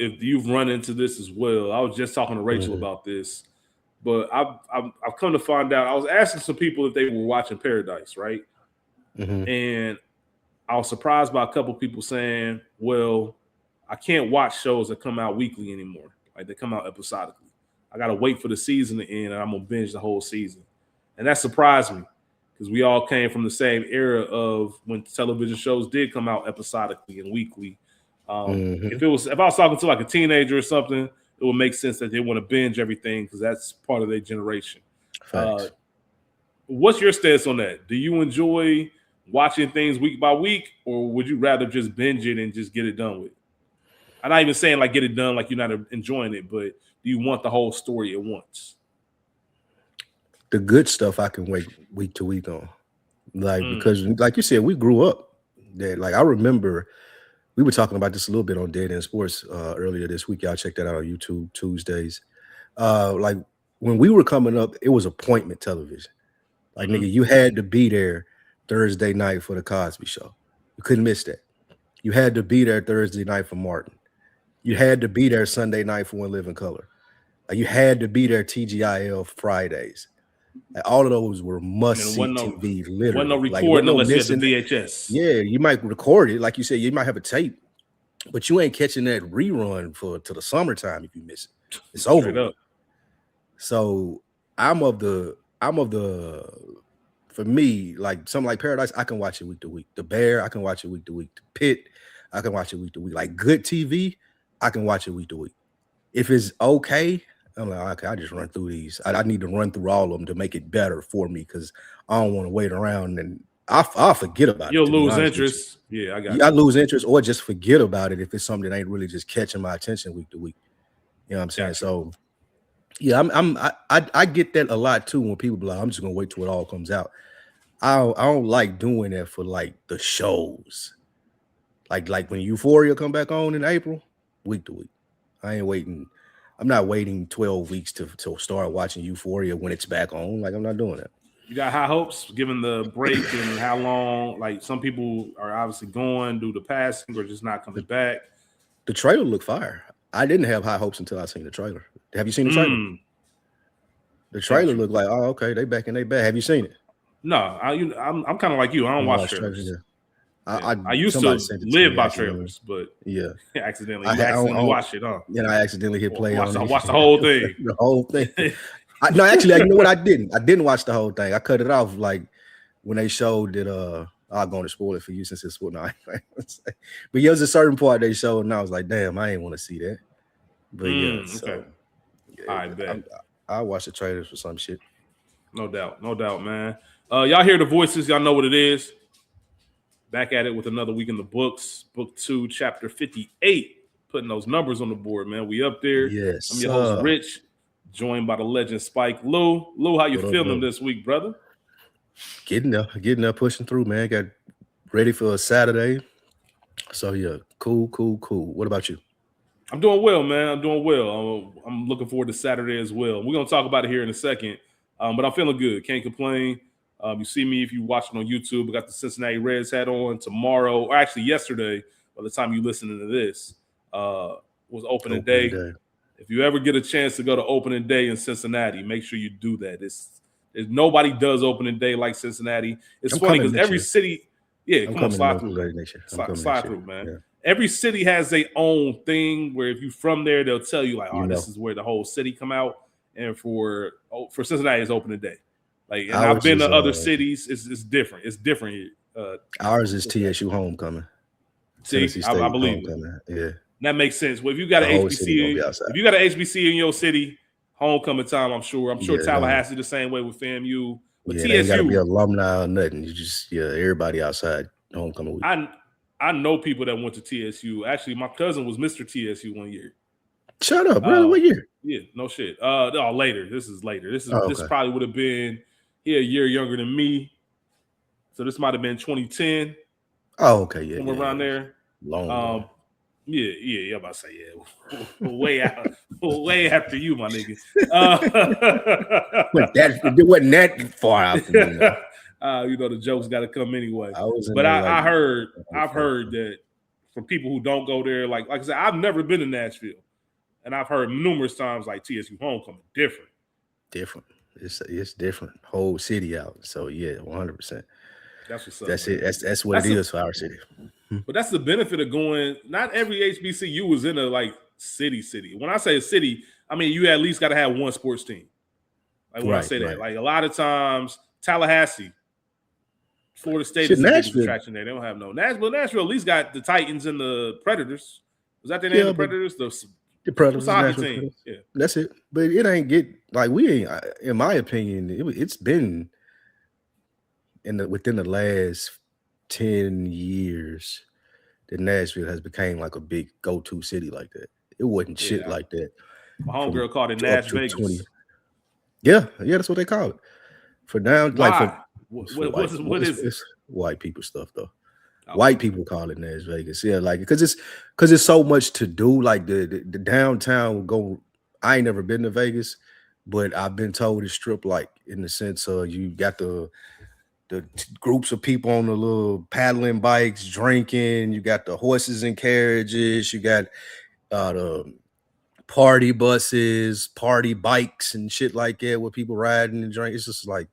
if you've run into this as well. I was just talking to Rachel about this, but I've come to find out. I was asking some people if they were watching Paradise, right? And I was surprised by a couple people saying, well, I can't watch shows that come out weekly anymore. Like they come out episodically. I got to wait for the season to end and I'm going to binge the whole season. And that surprised me because we all came from the same era of when television shows did come out episodically and weekly. If I was talking to like a teenager or something, it would make sense that they want to binge everything because that's part of their generation. What's your stance on that? Do you enjoy watching things week by week, or would you rather just binge it and just get it done with? I'm not even saying like get it done like you're not enjoying it, but do you want the whole story at once? The good stuff I can wait week to week on. Like, because like you said, we grew up that. Like, I remember we were talking about this a little bit on Dead End Sports earlier this week. Y'all check that out on YouTube Tuesdays. Like when we were coming up, it was appointment television. Like, nigga, you had to be there Thursday night for the Cosby Show. You couldn't miss that. You had to be there Thursday night for Martin. You had to be there Sunday night for One Living Color. You had to be there TGIL Fridays. Like, all of those were must-see TV, literally. Wasn't no recording unless you had the VHS. Yeah, you might record it. Like you said, you might have a tape, but you ain't catching that rerun to the summertime if you miss it. It's over. So I'm of the for me, like something like Paradise, I can watch it week to week. The Bear, I can watch it week to week. The Pit, I can watch it week to week. Like good TV, I can watch it week to week. If it's okay, I'm like, okay, I just run through these. I need to run through all of them to make it better for me because I don't want to wait around and I'll forget about it. You'll lose interest. Yeah, I got it. I lose interest or just forget about it if it's something that ain't really just catching my attention week to week. You know what I'm saying? So yeah, I get that a lot too when people be like, I'm just gonna wait till it all comes out. I don't like doing that for like the shows. Like when Euphoria come back on in April, week to week. I ain't waiting. I'm not waiting 12 weeks to start watching Euphoria when it's back on. Like, I'm not doing that. You got high hopes given the break and how long? Like, some people are obviously going due to passing or just not coming back. The trailer looked fire. I didn't have high hopes until I seen the trailer. Have you seen the trailer? The trailer looked like, oh, okay, they back and they back. Have you seen it? No, I'm kind of like you. I don't watch trailers. Yeah. I used to live by trailers, but yeah, accidentally watched it. Then I accidentally hit play on it. I watched the whole thing. The whole thing. No, actually, you know what? I didn't watch the whole thing. I cut it off like when they showed that. I'm going to spoil it for you since it's spoiled. No, but yeah, was a certain part they showed, and I was like, damn, I ain't want to see that. But yeah, so, okay. I bet I watch the trailers for some shit. No doubt, man. Y'all hear the voices? Y'all know what it is. Back at it with another week in the books. Book 2, Chapter 58. Putting those numbers on the board, man. We up there. Yes. I'm your host, Rich, joined by the legend Spike Lou. Lou, how you feeling this week, brother? Getting there, pushing through, man. Got ready for a Saturday. So yeah, cool. What about you? I'm doing well, man. I'm doing well. I'm looking forward to Saturday as well. We're gonna talk about it here in a second. But I'm feeling good. Can't complain. You see me if you watching on YouTube. I got the Cincinnati Reds hat on tomorrow, or actually yesterday. By the time you listening to this, was opening day. If you ever get a chance to go to opening day in Cincinnati, make sure you do that. Nobody does opening day like Cincinnati. It's funny because every city, come on, slide through. Slide through, man. Yeah. Every city has their own thing where if you're from there, they'll tell you like, this is where the whole city come out. And for Cincinnati, it's opening day. Like, and I've been to other cities. It's different. It's different here. Ours is TSU homecoming. See, I believe it. Yeah, that makes sense. Well, if you got an HBC in your city, homecoming time, I'm sure Tallahassee the same way with FAMU. But TSU, ain't gotta be alumni or nothing. You just everybody outside homecoming week. I know people that went to TSU. Actually, my cousin was Mr. TSU one year. Shut up, brother. What year? Yeah, no shit. Later. This is later. This probably would have been a year younger than me. So this might have been 2010. Oh, okay, yeah. Somewhere around there. Long. Yeah. I'm about to say, way out, way after you, my nigga. It wasn't that far out from me. The jokes got to come anyway. I've heard that for people who don't go there. Like I said, I've never been to Nashville, and I've heard numerous times like TSU homecoming different. Different. It's different. Whole city out. So yeah, 100%. That's what's up. That's Man. it. That's what it is for our city. But that's the benefit of going. Not every HBCU was in a like city. When I say a city, I mean you at least got to have one sports team. Like when I say that, like a lot of times Tallahassee, Florida State is the biggest attraction there. They don't have no Nashville. Nashville at least got the Titans and the Predators. Was that their name? The Predators. The Predators. Hockey team. Predators. Yeah, that's it. But it ain't get like we ain't. In my opinion, it's been within the last 10 years that Nashville has become like a big go-to city like that. It wasn't shit like that. My homegirl called it Nash Vegas. 20. Yeah, that's what they call it. For down, why? Like what is it's white people stuff though. Okay. White people call it Nash Vegas. Yeah, like because it's so much to do. Like the downtown go. I ain't never been to Vegas, but I've been told it's strip like in the sense of you got the groups of people on the little paddling bikes drinking. You got the horses and carriages. You got the party buses, party bikes, and shit like that where people riding and drink. It's just like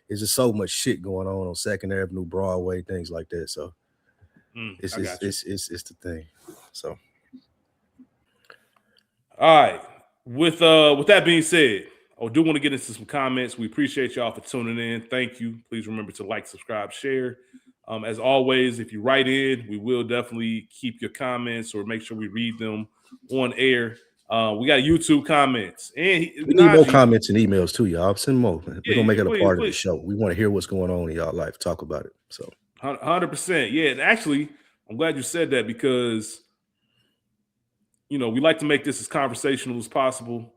just so much shit going on 2nd Avenue, Broadway, things like that. So it's the thing. So all right. With that being said, I do want to get into some comments. We appreciate y'all for tuning in. Thank you. Please remember to like, subscribe, share. As always, if you write in, we will definitely keep your comments or make sure we read them on air. We got YouTube comments. And we need more comments and emails too, y'all. Send more. We're going to make it a part of the show. We want to hear what's going on in y'all life. Talk about it. So 100%. Yeah. And actually, I'm glad you said that because, we like to make this as conversational as possible.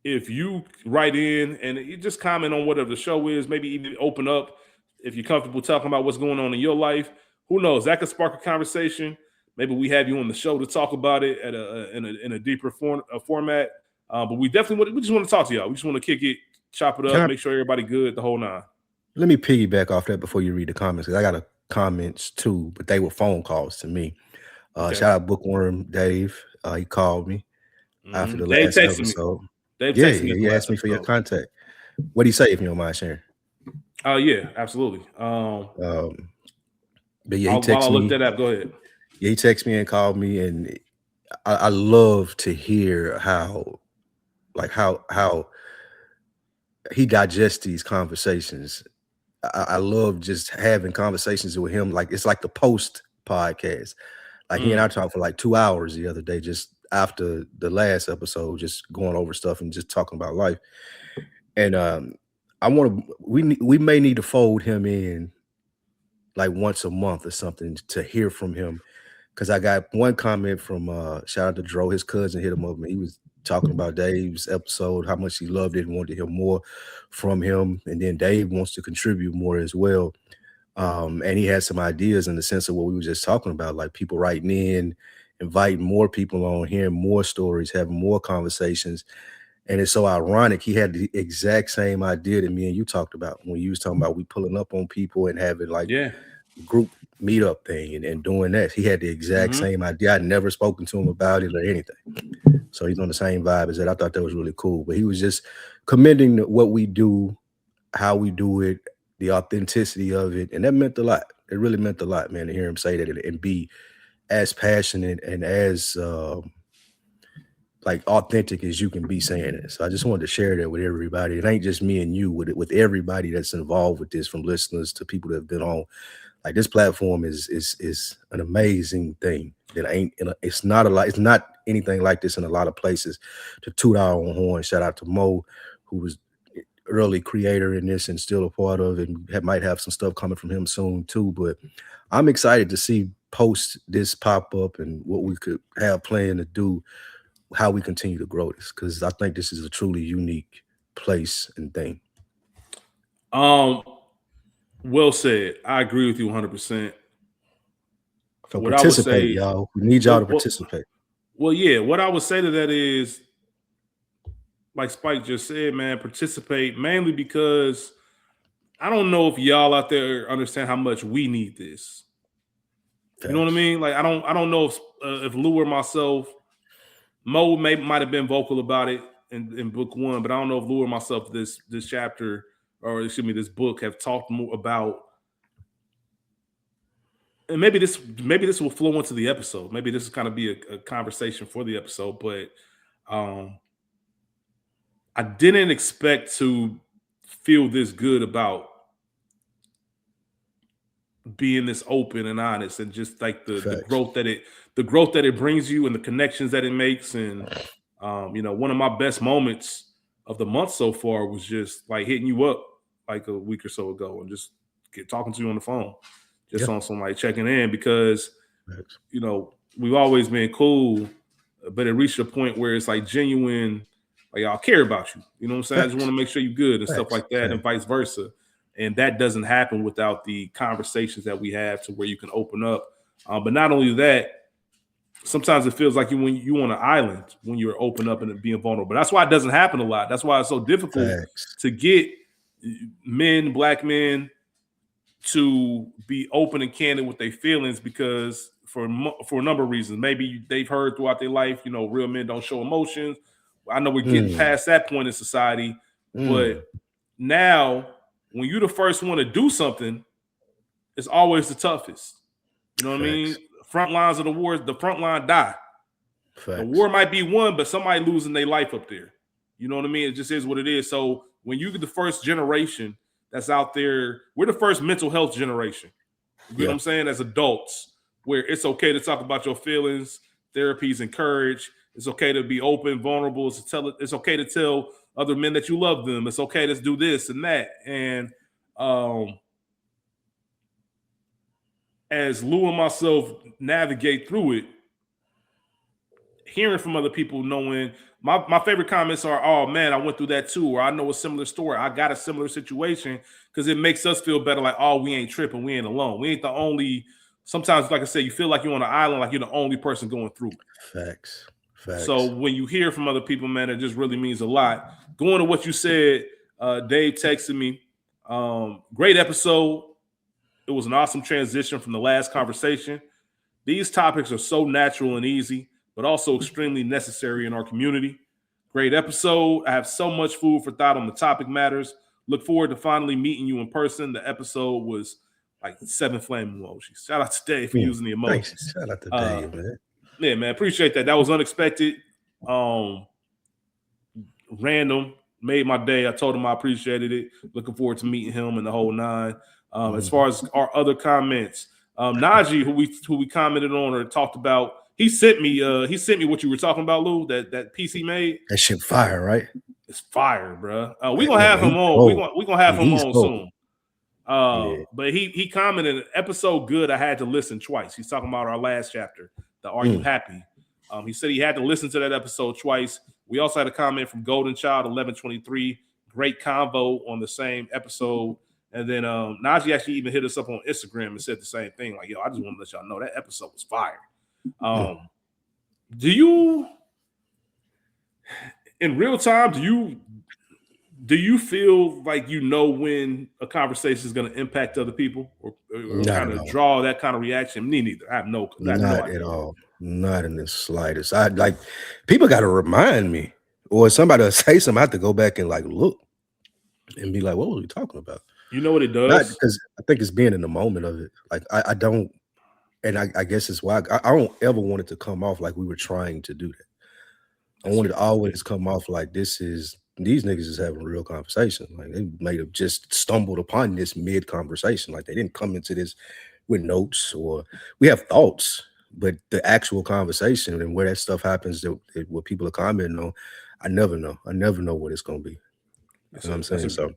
If you write in and you just comment on whatever the show is, maybe even open up if you're comfortable talking about what's going on in your life. Who knows? That could spark a conversation. Maybe we have you on the show to talk about it in a deeper format. But we just want to talk to y'all. We just want to kick it, chop it up, make sure everybody good, the whole nine. Let me piggyback off that before you read the comments because I got comments too, but they were phone calls to me. Shout out Bookworm Dave. He called me after the last episode. He asked me for your contact. What do you say if you don't mind sharing? Yeah, absolutely. But yeah, he texted me. While I look that up, go ahead. Yeah, he texted me and called me, and I love to hear how he digests these conversations. I love just having conversations with him. Like it's like the post podcast. Like he and I talked for like 2 hours the other day, just after the last episode, just going over stuff and just talking about life. And we may need to fold him in like once a month or something to hear from him. Cause I got one comment from shout out to Dro, his cousin hit him up and he was talking about Dave's episode, how much he loved it and wanted to hear more from him. And then Dave wants to contribute more as well. And he had some ideas in the sense of what we were just talking about, like people writing in, inviting more people on, hearing more stories, having more conversations. And it's so ironic. He had the exact same idea that me and you talked about when you was talking about we pulling up on people and having like group meetup thing and doing that. He had the exact same idea. I'd never spoken to him about it or anything. So he's on the same vibe as that. I thought that was really cool. But he was just commending what we do, how we do it, the authenticity of it. And that meant a lot. It really meant a lot, man, to hear him say that and be as passionate and as like authentic as you can be saying it. So I just wanted to share that with everybody. It ain't just me and you, with everybody that's involved with this, from listeners to people that have been on. Like this platform is an amazing thing. That ain't it's not a lot. It's not anything like this in a lot of places. To toot our own horn. Shout out to Mo, who was early creator in this and still a part of it. And might have some stuff coming from him soon too. But I'm excited to see post this pop up and what we could have planned to do, how we continue to grow this, because I think this is a truly unique place and thing. Well said. I agree with you 100%. So what participate, y'all. We need y'all to participate. Well, yeah. What I would say to that is, like Spike just said, man, participate mainly because I don't know if y'all out there understand how much we need this. You know what I mean? Like I don't know if Lou or myself, Mo might have been vocal about it in book one, but I don't know if Lou or myself this chapter or excuse me this book have talked more about. And maybe this will flow into the episode. Maybe this is kind of be a conversation for the episode, but I didn't expect to feel this good about being this open and honest and just like the growth that it brings you and the connections that it makes. And one of my best moments of the month so far was just like hitting you up like a week or so ago and just talking to you on the phone, just on some like checking in because we've always been cool, but it reached a point where it's like genuine, like y'all care about you. You know what I'm saying? I just want to make sure you're good and stuff like that, and vice versa. And that doesn't happen without the conversations that we have to where you can open up. But not only that, sometimes it feels like when you on an island when you're open up and being vulnerable. That's why it doesn't happen a lot. That's why it's so difficult to get black men, to be open and candid with their feelings because for a number of reasons. Maybe they've heard throughout their life, real men don't show emotions. I know we're getting past that point in society, but now when you're the first one to do something, it's always the toughest. You know what I mean? Front lines of the wars, the front line die. The war might be won, but somebody losing their life up there. You know what I mean? It just is what it is. So when you get the first generation that's out there, we're the first mental health generation. You know what I'm saying? As adults, where it's okay to talk about your feelings, therapy's encouraged. It's okay to be open, vulnerable. It's okay to tell other men that you love them. It's okay to do this and that. And as Lou and myself navigate through it, hearing from other people, knowing my favorite comments are, oh man, I went through that too, or I know a similar story. I got a similar situation, because it makes us feel better. Like, oh, we ain't tripping. We ain't alone. We ain't the only. Sometimes, like I said, you feel like you're on an island, like you're the only person going through it. Facts. So when you hear from other people, man, it just really means a lot. Going to what you said, Dave texted me. Great episode. It was an awesome transition from the last conversation. These topics are so natural and easy, but also extremely necessary in our community. Great episode. I have so much food for thought on the topic matters. Look forward to finally meeting you in person. The episode was like 7 flame emojis. Shout out to Dave for using the emojis. Thanks. Shout out to Dave, man. Yeah, man. Appreciate that. That was unexpected. Random. Made my day. I told him I appreciated it. Looking forward to meeting him and the whole nine. As far as our other comments, Najee, who we commented on or talked about, he sent me what you were talking about, Lou. That piece he made. That shit fire, right? It's fire, bro. We gonna have him on. We gonna have him on soon. But he commented, episode good. I had to listen twice. He's talking about our last chapter. The Are You Happy? He said he had to listen to that episode twice. We also had a comment from Golden Child 1123. Great convo on the same episode. And then Najee actually even hit us up on Instagram and said the same thing. Like, yo, I just want to let y'all know that episode was fire. Do you, in real time, do you feel like you know when a conversation is going to impact other people or kind of draw that kind of reaction? Me neither. I have no not at all. Not in the slightest. I like people got to remind me, or somebody will say something. I have to go back and like look and be like, what was we talking about? You know what it does? Not because I think it's being in the moment of it. Like I don't, and I guess it's why I don't ever want it to come off like we were trying to do that. I want it to always come off like these niggas is having a real conversation. Like they might have just stumbled upon this mid conversation. Like they didn't come into this with notes, or we have thoughts, but the actual conversation and where that stuff happens, what people are commenting on, I never know. I never know what it's going to be. You know what I'm saying?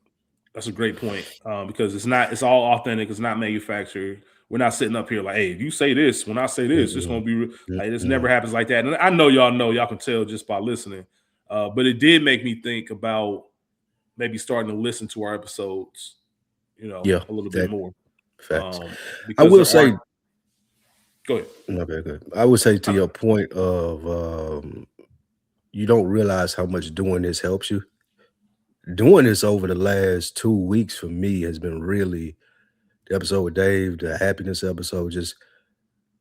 That's a great point, because it's all authentic. It's not manufactured. We're not sitting up here like, hey, if you say this, when I say this, it's going to be like this. Never happens like that. And I know y'all can tell just by listening. But it did make me think about maybe starting to listen to our episodes, a little bit more. Facts. I will say, go ahead. No, very good. I would say to your point of you don't realize how much doing this helps you. Doing this over the last 2 weeks for me has been really, the episode with Dave, the happiness episode, just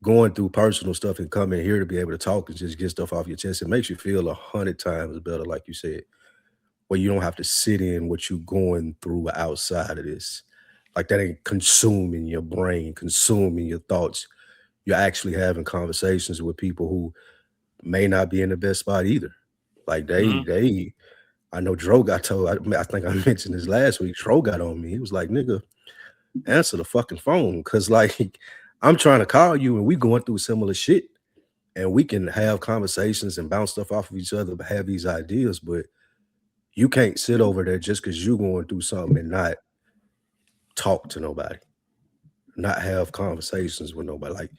going through personal stuff and coming here to be able to talk and just get stuff off your chest, it makes you feel 100 times better, like you said, where you don't have to sit in what you're going through outside of this. Like that ain't consuming your brain, consuming your thoughts. You're actually having conversations with people who may not be in the best spot either. Like I know Dro got told, I think I mentioned this last week. Dro got on me. He was like, nigga, answer the fucking phone. Cause like I'm trying to call you and we going through similar shit. And we can have conversations and bounce stuff off of each other, but have these ideas, but you can't sit over there just because you're going through something and not talk to nobody, not have conversations with nobody, like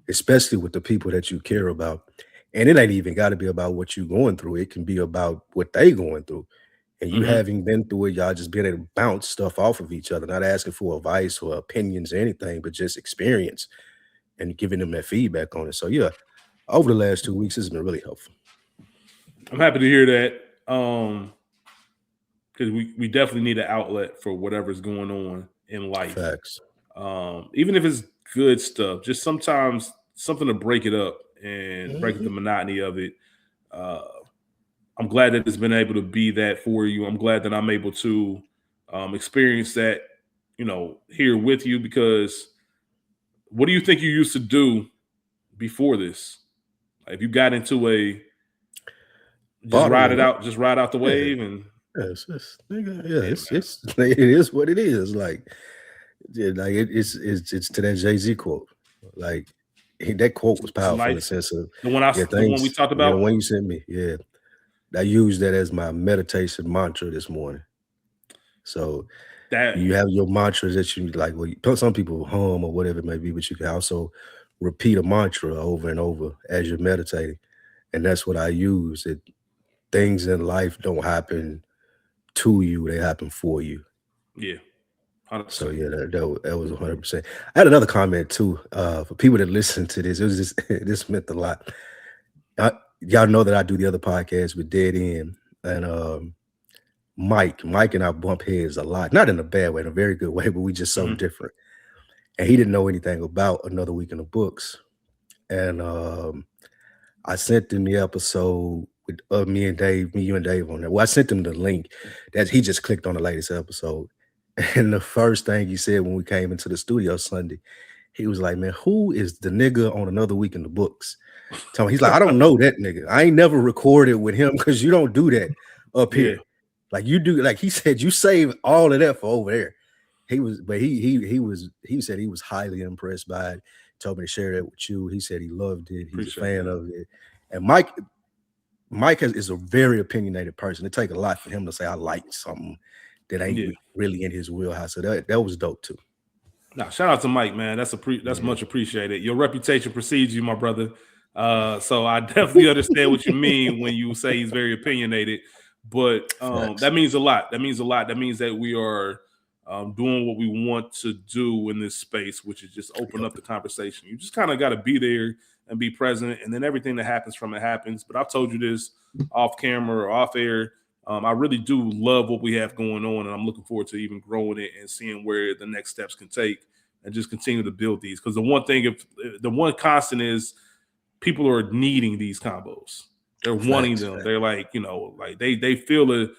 especially with the people that you care about. And it ain't even got to be about what you're going through. It can be about what they going through. And you having been through it, y'all just being able to bounce stuff off of each other, not asking for advice or opinions or anything, but just experience and giving them that feedback on it. So yeah, over the last 2 weeks, it's been really helpful. I'm happy to hear that. Because we definitely need an outlet for whatever's going on in life. Facts. Even if it's good stuff, just sometimes something to break it up and break the monotony of it. I'm glad that it's been able to be that for you. I'm glad that I'm able to experience that, here with you, because what do you think you used to do before this? Like if you got into just ride out the wave and it is what it is. Like, it's to that Jay-Z quote. Like that quote was powerful in the sense of the one we talked about. The one you sent me. Yeah. I used that as my meditation mantra this morning. So that you have your mantras that you like. Well, some people hum or whatever it may be, but you can also repeat a mantra over and over as you're meditating. And that's what I use. That things in life don't happen to you; they happen for you. Yeah. 100%. So yeah, that was 100%. I had another comment too. For people that listen to this, it was just this meant a lot. Y'all know that I do the other podcast with Dead End and Mike and I bump heads a lot, not in a bad way, in a very good way, but we just so different. And he didn't know anything about Another Week in the Books. And I sent him the episode with me, you and Dave on there. Well, I sent him the link that he just clicked on the latest episode. And the first thing he said when we came into the studio Sunday, he was like, man, who is the nigga on Another Week in the Books? He's like, I don't know that nigga. I ain't never recorded with him because you don't do that up here. Like you do, like he said, you save all of that for over there. He said he was highly impressed by it. Told me to share that with you. He said he loved it. He's a fan of it. And Mike is a very opinionated person. It takes a lot for him to say I like something that ain't really in his wheelhouse. So that was dope too. Now, shout out to Mike, man. That's much appreciated. Your reputation precedes you, my brother. So I definitely understand what you mean when you say he's very opinionated. But that means a lot. That means that we are doing what we want to do in this space, which is just open up the conversation. You just kind of got to be there and be present, and then everything that happens from it happens. But I've told you this off camera or off air. I really do love what we have going on, and I'm looking forward to even growing it and seeing where the next steps can take and just continue to build these. Because the one constant is people are needing these combos. They're wanting them. They're like, like they feel it.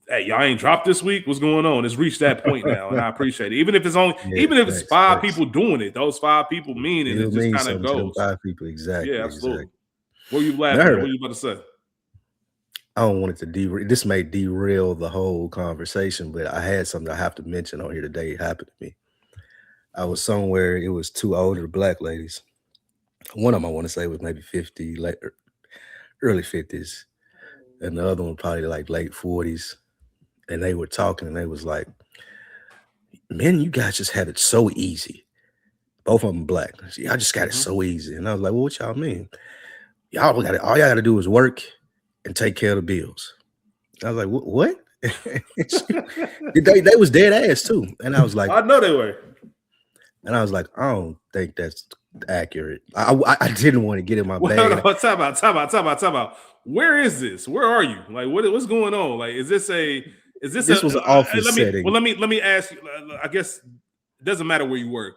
Hey, y'all ain't dropped this week. What's going on? It's reached that point now, and I appreciate it. Even if it's five people doing it, those 5 people mean it. It just kind of goes. 5 people, exactly. Yeah, absolutely. Exactly. What were you laughing at? What were you about to say? I don't want it to derail. This may derail the whole conversation, but I had something I have to mention on here today. It happened to me. I was somewhere. It was 2 older Black ladies. One of them, I want to say, was maybe 50, early 50s, and the other one probably like late 40s. And they were talking, and they was like, "Man, you guys just had it so easy." Both of them Black. Y'all just got it so easy. And I was like, "Well, what y'all mean? All y'all got to do is work and take care of the bills." I was like, "What?" they was dead ass too. And I was like, I know they were. And I was like, I don't think that's accurate. I didn't want to get in my bag. Time out. Where is this? Where are you? Like, what's going on? Like, this was an office setting. Let me ask you. I guess it doesn't matter where you work.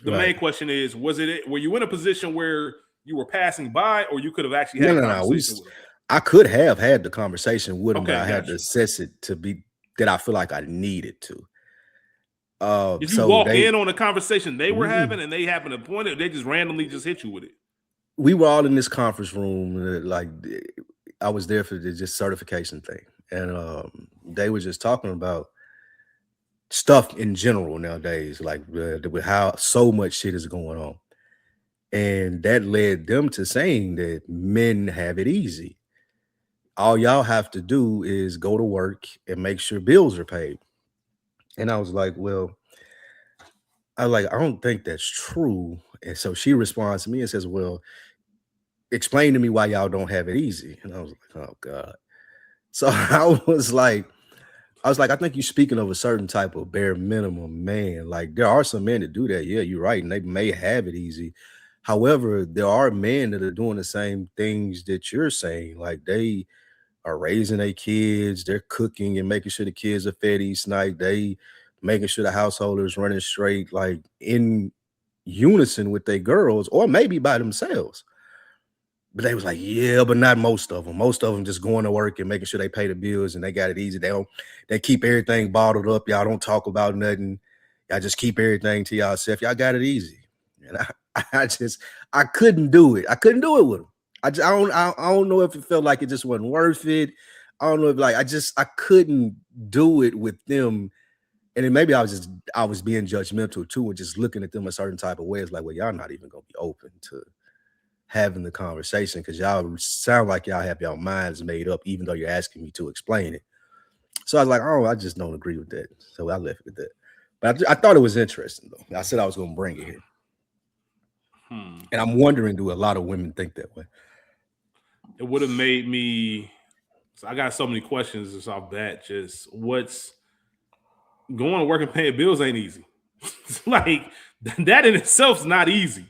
The Right. main question is, were you in a position where you were passing by, or you could have actually No, had a no, no. conversation with them? I could have had the conversation with him, but Okay, I had to gotcha. assess it to be that I feel like I needed to. Did you So walk in on a conversation they were we having and they happened to point it, they just randomly just hit you with it? we were all in this conference room, like I was there for the just certification thing, and they were just talking about stuff in general nowadays, like with how so much shit is going on, and that led them to saying that men have it easy. All y'all have to do is go to work and make sure bills are paid. And I was like, well, I don't think that's true. And so she responds to me and says, well, explain to me why y'all don't have it easy. And I was like, oh God. So I think you're speaking of a certain type of bare minimum man. Like there are some men that do that. Yeah, you're right. And they may have it easy. However, there are men that are doing the same things that you're saying. Like they are raising their kids, they're cooking and making sure the kids are fed each night. They making sure the household is running straight, like in unison with their girls, or maybe by themselves. But they was like, yeah, but not most of them. Most of them just going to work and making sure they pay the bills and they got it easy. They keep everything bottled up. Y'all don't talk about nothing. Y'all just keep everything to yourself. Y'all got it easy. And I couldn't do it. I couldn't do it with them. I don't know if it felt like it just wasn't worth it. I don't know if I couldn't do it with them. And then maybe I was being judgmental too, and just looking at them a certain type of way. It's like, well, y'all not even gonna be open to having the conversation because y'all sound like y'all have your minds made up, even though you're asking me to explain it. So I was like, oh, I just don't agree with that. So I left it at that. But I thought it was interesting though. I said I was gonna bring it here. And I'm wondering, do a lot of women think that way? It would have made me. So I got so many questions just off that. Just what's going to work and paying bills ain't easy. Like that in itself is not easy,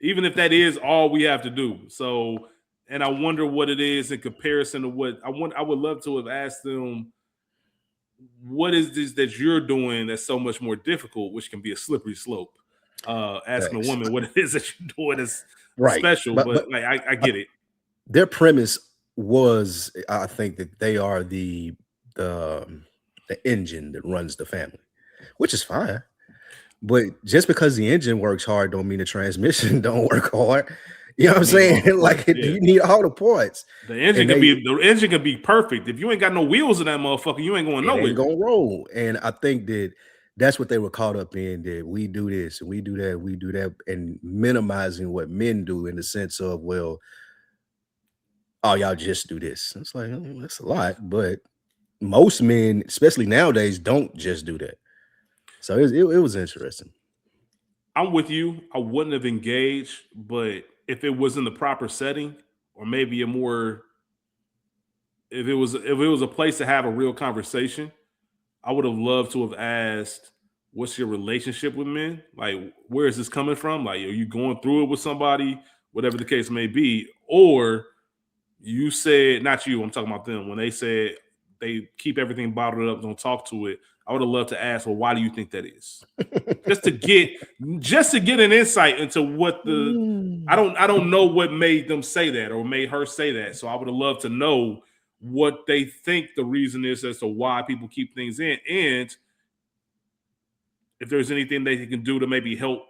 even if that is all we have to do. So, and I wonder what it is in comparison to what I want. I would love to have asked them, what is this that you're doing that's so much more difficult, which can be a slippery slope. Asking Thanks. a woman what it is that you're doing is Right. special, but like I get it. Their premise was, I think, that they are the engine that runs the family, which is fine. But just because the engine works hard don't mean the transmission don't work hard. You know what I'm saying? Like you need all the parts. The engine can be perfect. If you ain't got no wheels in that motherfucker, you ain't going nowhere. Ain't gonna roll. And I think that's what they were caught up in, that we do this and we do that, we do that, and minimizing what men do in the sense of, well, oh, y'all just do this. It's like, that's a lot, but most men, especially nowadays, don't just do that. So it was interesting. I'm with you. I wouldn't have engaged, but if it was in the proper setting, or maybe if it was a place to have a real conversation, I would have loved to have asked, what's your relationship with men? Like, where is this coming from? Like, are you going through it with somebody, whatever the case may be? Or you said, not you, I'm talking about them, when they said they keep everything bottled up, don't talk to it. I would have loved to ask, well, why do you think that is? just to get an insight into what I don't know what made them say that or made her say that. So I would have loved to know what they think the reason is as to why people keep things in, and if there's anything they can do to maybe help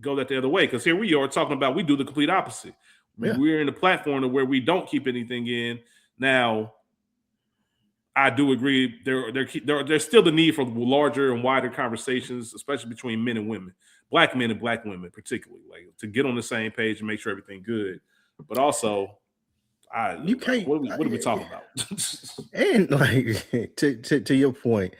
go that the other way. Because here we are talking about, we do the complete opposite. Yeah. We're in the platform where we don't keep anything in. Now, I do agree there's still the need for larger and wider conversations, especially between men and women, black men and black women, particularly, like to get on the same page and make sure everything good. But also, you can't. What are we talking about? And like to your point,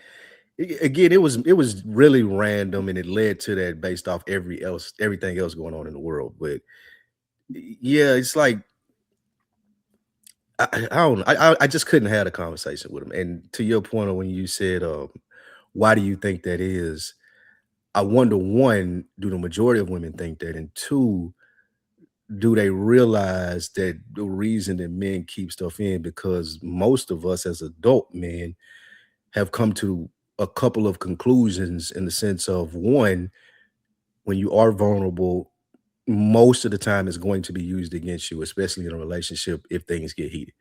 again, it was really random, and it led to that based off everything else going on in the world. But yeah, it's like I don't know. I just couldn't have a conversation with him. And to your point of when you said, why do you think that is? I wonder, one, do the majority of women think that? And two, do they realize that the reason that men keep stuff in, because most of us as adult men have come to a couple of conclusions in the sense of, one, when you are vulnerable, most of the time it's going to be used against you, especially in a relationship if things get heated.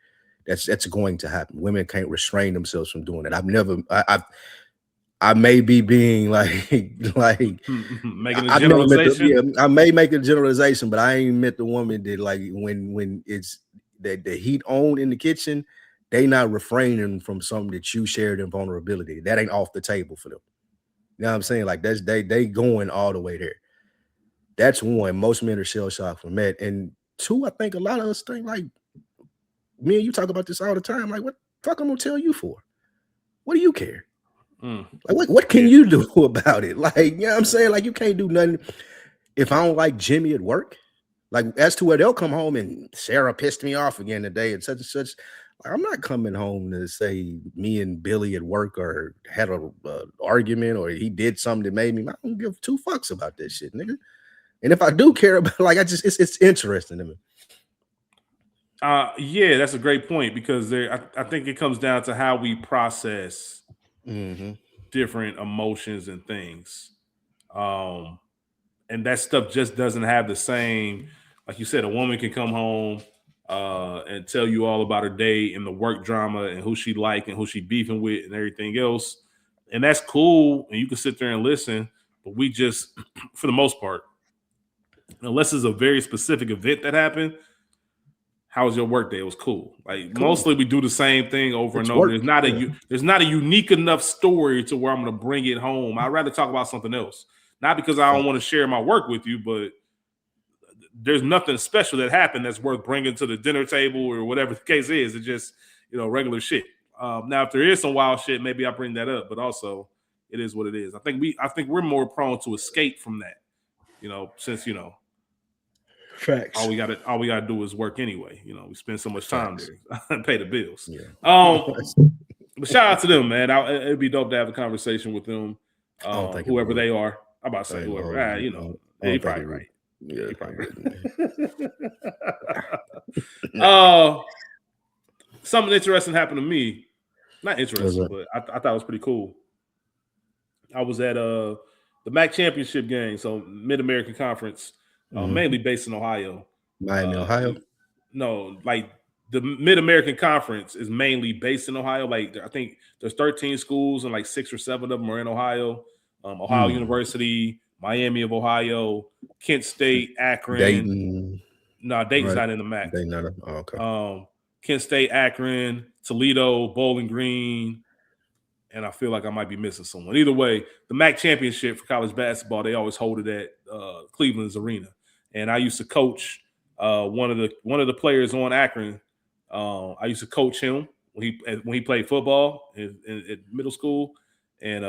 That's going to happen. Women can't restrain themselves from doing it. I may be being like like Making a I've never met the, generalization. I may make a generalization, but I ain't met the woman that like when it's that the heat on in the kitchen, they not refraining from something that you shared in vulnerability. That ain't off the table for them. You know what I'm saying? Like that's they going all the way there. That's one. Most men are shell shocked from that. And two, I think a lot of us think like me and you talk about this all the time. Like, what the fuck I'm gonna tell you for? What do you care? Like, what can you do about it? Like, you know what I'm saying? Like, you can't do nothing. If I don't like Jimmy at work, like, as to where they'll come home and Sarah pissed me off again today and such and such. Like, I'm not coming home to say me and Billy at work or had a argument or he did something that made me. I don't give two fucks about this shit, nigga. And if I do care about, like, it's interesting to me. Yeah, that's a great point because I think it comes down to how we process different emotions and things. And that stuff just doesn't have the same, like you said, a woman can come home and tell you all about her day and the work drama and who she like and who she beefing with and everything else. And that's cool. And you can sit there and listen, but we just, for the most part, unless it's a very specific event that happened, how was your work day? It was cool. Like mostly we do the same thing over and over. There's not a unique enough story to where I'm going to bring it home. I'd rather talk about something else. Not because I don't want to share my work with you, but there's nothing special that happened that's worth bringing to the dinner table or whatever the case is. It's just, regular shit. Now, if there is some wild shit, maybe I bring that up, but also it is what it is. I think we're more prone to escape from that, since, Facts. all we gotta do is work anyway. We spend so much time there and pay the bills. Yeah. But shout out to them, man. It'd be dope to have a conversation with them, whoever they are. I'm about to say whoever. You're probably right. Yeah, you're probably right. Something interesting happened to me. Not interesting, but I thought it was pretty cool. I was at the MAC championship game, so Mid-American Conference. Mainly based in Ohio. Miami, Ohio? No, like the Mid-American Conference is mainly based in Ohio. Like I think there's 13 schools and like 6 or 7 of them are in Ohio. Ohio University, Miami of Ohio, Kent State, Akron. Dayton. No, Dayton's not in the MAC. Okay. Kent State, Akron, Toledo, Bowling Green, and I feel like I might be missing someone. Either way, the MAC championship for college basketball, they always hold it at Cleveland's arena. And I used to coach one of the players on Akron. I used to coach him when he played football in middle school, and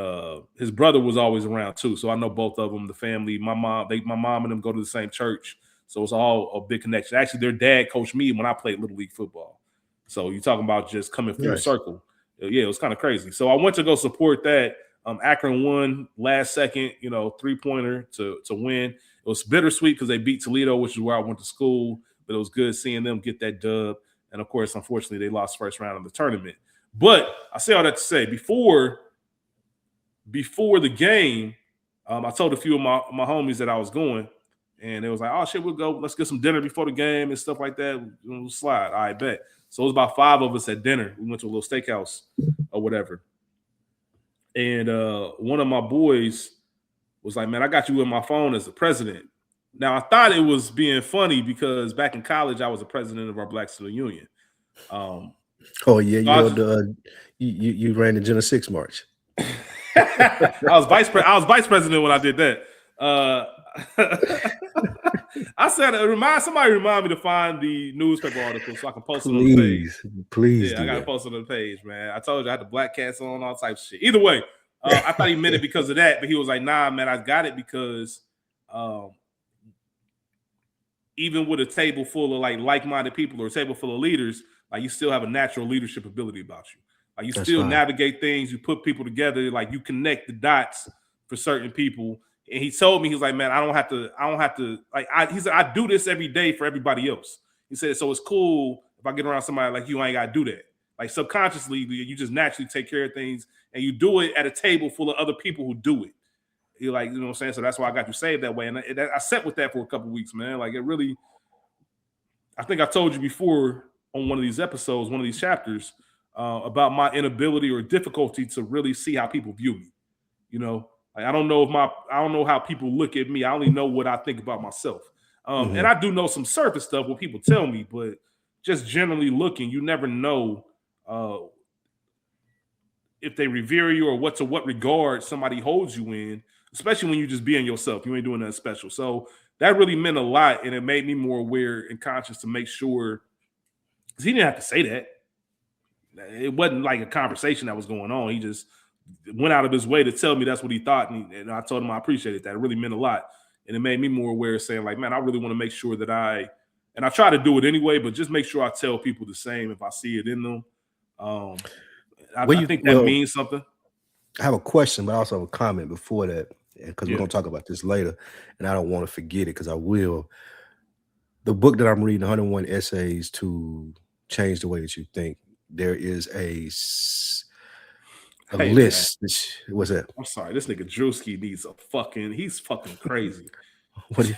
his brother was always around too. So I know both of them. The family, my mom and them go to the same church, so it's all a big connection. Actually, their dad coached me when I played little league football. So you're talking about just coming full circle. Yeah, it was kind of crazy. So I went to go support that. Akron won last second, 3-pointer to win. It was bittersweet because they beat Toledo, which is where I went to school, but it was good seeing them get that dub. And of course, unfortunately, they lost first round of the tournament. But I say all that to say, before the game, I told a few of my homies that I was going, and they was like, "Oh shit, we'll go. Let's get some dinner before the game and stuff like that. We'll slide." I bet. So it was about 5 of us at dinner. We went to a little steakhouse or whatever. And one of my boys was like, "Man, I got you in my phone as the president." Now, I thought it was being funny because back in college, I was the president of our Black Student Union. Oh, yeah. You ran the Gen 6 March. I was vice president when I did that. I said, somebody remind me to find the newspaper article so I can post it on the page. Please, I gotta post it on the page, man. I told you I had the black cats on, all types of shit. Either way, I thought he meant it because of that, but he was like, "Nah, man, I got it because even with a table full of like-minded people or a table full of leaders, like you still have a natural leadership ability about you. Like you still navigate things, you put people together, like you connect the dots for certain people." And he told me, he was like, "Man, I don't have to like he said, I do this every day for everybody else." He said, "So it's cool if I get around somebody like you, I ain't gotta do that. Like subconsciously, you just naturally take care of things and you do it at a table full of other people who do it." You're like, you know what I'm saying? So that's why I got you saved that way. And I sat with that for a couple weeks, man. Like it really, I think I told you before on one of these episodes, one of these chapters, about my inability or difficulty to really see how people view me. You know, like I don't know how people look at me. I only know what I think about myself. And I do know some surface stuff what people tell me, but just generally looking, you never know if they revere you or what regard somebody holds you in, especially when you just being yourself. You ain't doing nothing special. So that really meant a lot, and it made me more aware and conscious to make sure. Because he didn't have to say that. It wasn't like a conversation that was going on. He just went out of his way to tell me that's what he thought, and I told him I appreciated that. It really meant a lot, and it made me more aware, saying like, man, I really want to make sure that and I try to do it anyway, but just make sure I tell people the same if I see it in them. I think that means something. I have a question, but I also have a comment before that, because we're going to talk about this later, and I don't want to forget it because I will. The book that I'm reading, 101 Essays to Change the Way That You Think, there is a list. What's that? I'm sorry, this nigga Drewski needs he's fucking crazy. What?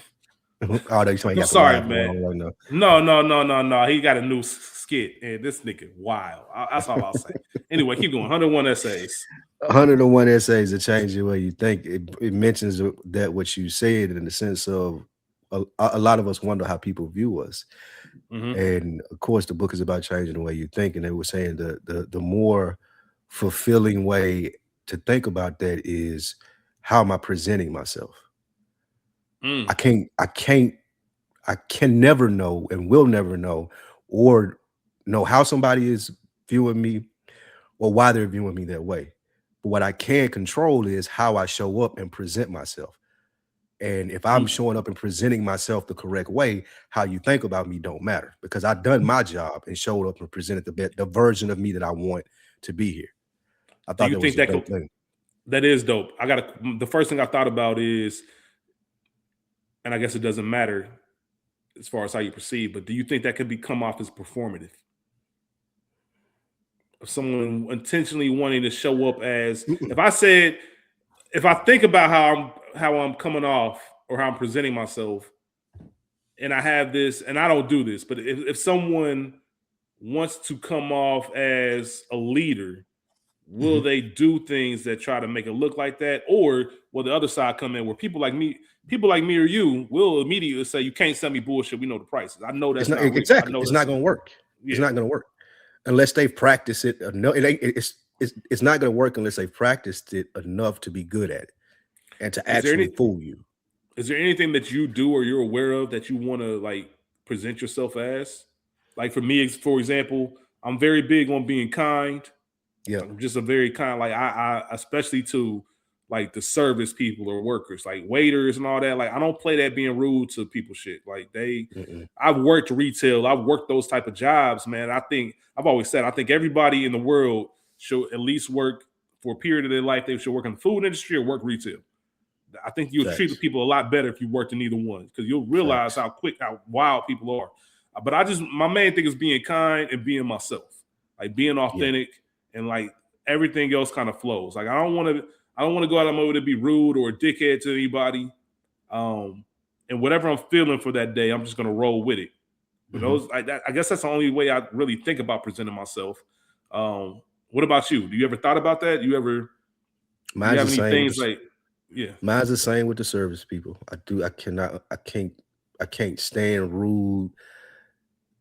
Oh, no, I'm sorry, man. Right no. He got a new skit, and this nigga wild. That's all I'll say. Anyway, keep going. 101 Essays. 101 Essays to Change the Way You Think. It mentions that what you said in the sense of a lot of us wonder how people view us. And of course, the book is about changing the way you think. And they were saying the more fulfilling way to think about that is, how am I presenting myself? I can never know and will never know or know how somebody is viewing me or why they're viewing me that way. But what I can control is how I show up and present myself. And if I'm showing up and presenting myself the correct way, how you think about me don't matter, because I've done my job and showed up and presented the version of me that I want to be here. I thought that was a dope thing. That is dope. The first thing I thought about is, and I guess it doesn't matter as far as how you perceive, but do you think that could come off as performative? Of someone intentionally wanting to show up as, if I think about how I'm coming off or how I'm presenting myself, and I have this, and I don't do this, but if someone wants to come off as a leader, will they do things that try to make it look like that? Or will the other side come in where people like me or you will immediately say, you can't sell me bullshit. We know the prices. I know that's not exactly. It's not going to work. Yeah. It's not going to work unless they've practiced it. It's not going to work unless they've practiced it enough to be good at it and to actually fool you. Is there anything that you do or you're aware of that you want to like present yourself as? Like for me, for example, I'm very big on being kind. Yeah, I'm just a very kind, like I especially to like the service people or workers, like waiters and all that. Like I don't play that being rude to people shit. Like I've worked retail, I've worked those type of jobs, man. I've always said I think everybody in the world should at least work for a period of their life. They should work in the food industry or work retail. I think you'll treat people a lot better if you worked in either one, because you'll realize how wild people are. But my main thing is being kind and being myself, like being authentic. Yeah. And like everything else kind of flows. Like I don't want to go out of my way to be rude or a dickhead to anybody. And whatever I'm feeling for that day, I'm just gonna roll with it. But I guess that's the only way I really think about presenting myself. What about you? Do you ever thought about that? Mine's the same. Mine's the same with the service people. I can't stand rude.